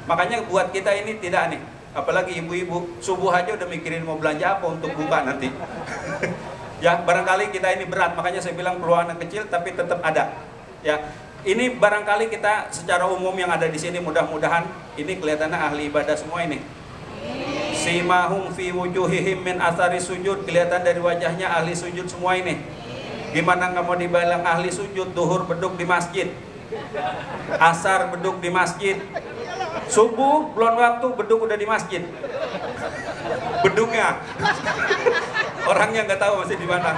Makanya buat kita ini tidak aneh. Apalagi ibu-ibu, subuh aja udah mikirin mau belanja apa untuk buka nanti. Ya, barangkali kita ini berat, makanya saya bilang peluang anak kecil tapi tetap ada. Ya, ini barangkali kita secara umum yang ada di sini mudah-mudahan ini kelihatannya ahli ibadah semua ini. Simahum fi wujuhihim min athari sujud, kelihatan dari wajahnya ahli sujud semua ini. Gimana nggak mau dibilang ahli sujud? Duhur beduk di masjid, asar beduk di masjid, subuh belum waktu beduk udah di masjid. Beduknya. Orangnya nggak tahu masih di mana.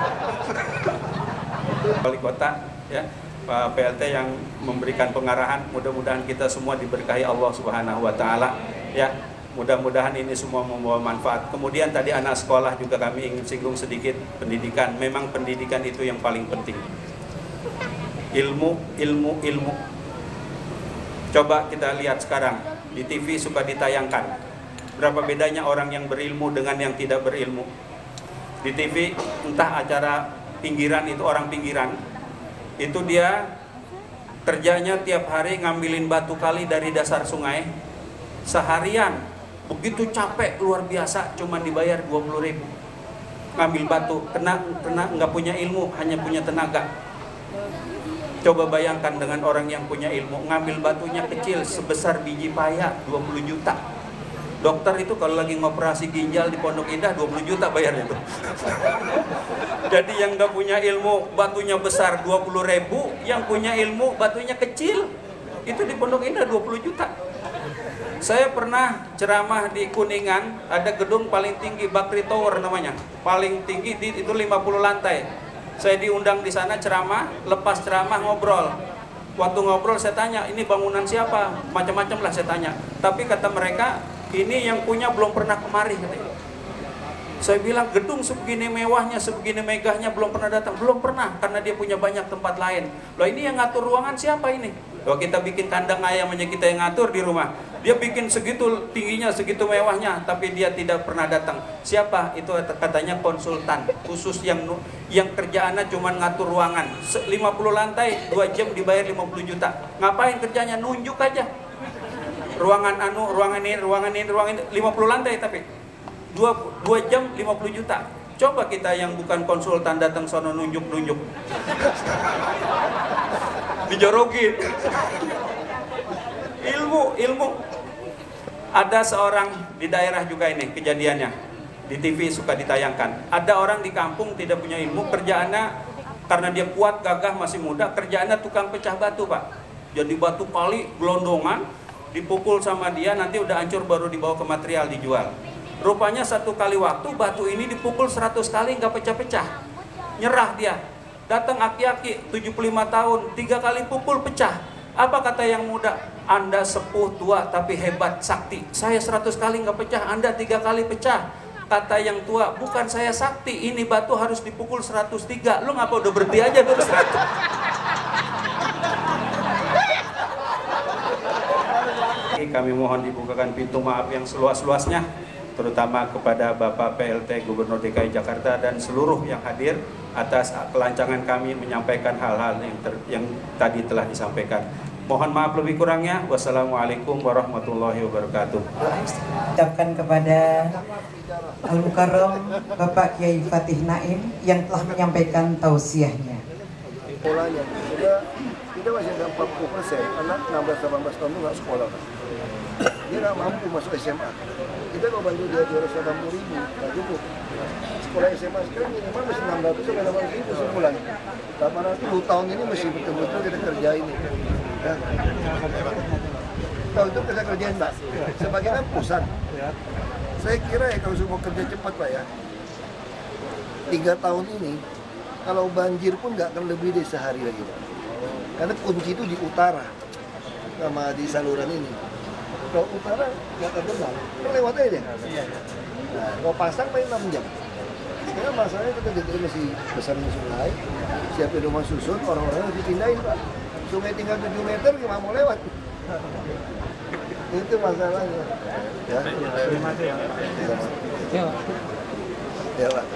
Wali kota, ya, Pak PLT yang memberikan pengarahan. Mudah-mudahan kita semua diberkahi Allah Subhanahu Wa Taala. Ya, mudah-mudahan ini semua membawa manfaat. Kemudian tadi anak sekolah juga kami ingin singgung sedikit pendidikan. Memang pendidikan itu yang paling penting. Ilmu. Coba kita lihat sekarang di TV suka ditayangkan. Berapa bedanya orang yang berilmu dengan yang tidak berilmu? Di TV entah acara pinggiran, itu orang pinggiran itu dia kerjanya tiap hari ngambilin batu kali dari dasar sungai seharian, begitu capek luar biasa, cuma dibayar 20.000 ngambil batu, kena nggak punya ilmu, hanya punya tenaga. Coba bayangkan dengan orang yang punya ilmu, ngambil batunya kecil sebesar biji paya, 20 juta. Dokter itu kalau lagi ngoperasi ginjal di Pondok Indah 20 juta bayarnya tuh. Jadi yang nggak punya ilmu batunya besar 20.000, yang punya ilmu batunya kecil itu di Pondok Indah 20 juta. Saya pernah ceramah di Kuningan, ada gedung paling tinggi, Bakri Tower namanya, paling tinggi itu 50 lantai. Saya diundang di sana ceramah, lepas ceramah ngobrol. Waktu ngobrol saya tanya, ini bangunan siapa? Macam-macam lah saya tanya. Tapi kata mereka, ini yang punya belum pernah kemari katanya. Saya bilang gedung sebegini mewahnya, sebegini megahnya belum pernah datang. Belum pernah, karena dia punya banyak tempat lain. Loh ini yang ngatur ruangan siapa ini? Loh kita bikin kandang ayam aja kita yang ngatur di rumah. Dia bikin segitu tingginya, segitu mewahnya, tapi dia tidak pernah datang. Siapa? Itu katanya konsultan khusus yang kerjaannya cuma ngatur ruangan. 50 lantai, 2 jam dibayar 50 juta. Ngapain kerjanya? Nunjuk aja. Ruangan ruangan ini, 50 lantai tapi 2 jam 50 juta. Coba kita yang bukan konsultan datang sono nunjuk-nunjuk. Dijorogin. Ilmu. Ada seorang di daerah juga ini kejadiannya. Di TV suka ditayangkan. Ada orang di kampung tidak punya ilmu, kerjaannya karena dia kuat, gagah, masih muda, kerjaannya tukang pecah batu, Pak. Jadi batu kali gelondongan dipukul sama dia, nanti udah hancur baru dibawa ke material dijual. Rupanya satu kali waktu batu ini dipukul 100 kali nggak pecah-pecah. Nyerah dia. Datang aki-aki 75 tahun, 3 kali pukul pecah. Apa kata yang muda? Anda sepuh tua tapi hebat sakti. Saya 100 kali nggak pecah, Anda 3 kali pecah. Kata yang tua, bukan saya sakti, ini batu harus dipukul 103. Lu ngapa udah berhenti aja dulu 100? Kami mohon dibukakan pintu maaf yang seluas-luasnya, terutama kepada Bapak PLT Gubernur DKI Jakarta dan seluruh yang hadir atas kelancangan kami menyampaikan hal-hal yang tadi telah disampaikan. Mohon maaf lebih kurangnya. Wassalamualaikum warahmatullahi wabarakatuh. Ucapkan kepada Al-Mukarram Bapak Kiai Fatih Naim yang telah menyampaikan tausiahnya. Polanya kita masih ada 40% anak 16-18 tahun itu nggak sekolah. Dia nggak mampu masuk SMA. Kita kalau bantu dia 280.000, nggak cukup. Sekolah SMA sekarang minimal masih 600-800.000 sebulan. 800 tahun ini masih betul-betul kita kerjain ini. Ya. Kalau itu kita kerjain, Mbak. Sebagian pusat. Saya kira ya kalau semua kerja cepat, Pak ya. 3 tahun ini, kalau banjir pun nggak akan lebih dari sehari lagi, Pak. Karena kunci itu di utara, sama di saluran ini. Kalau utara nggak akan benar, kan lewat aja deh. Nah, kalau pasang paling 6 jam. Sekarang masalahnya kita jadi masih besarnya sungai, siapin rumah susun, orang-orang harus dipindahin, Pak. Sungai tinggal 7 meter, gimana mau lewat? Itu masalahnya. Ya. Terima kasih. Ya, Pak.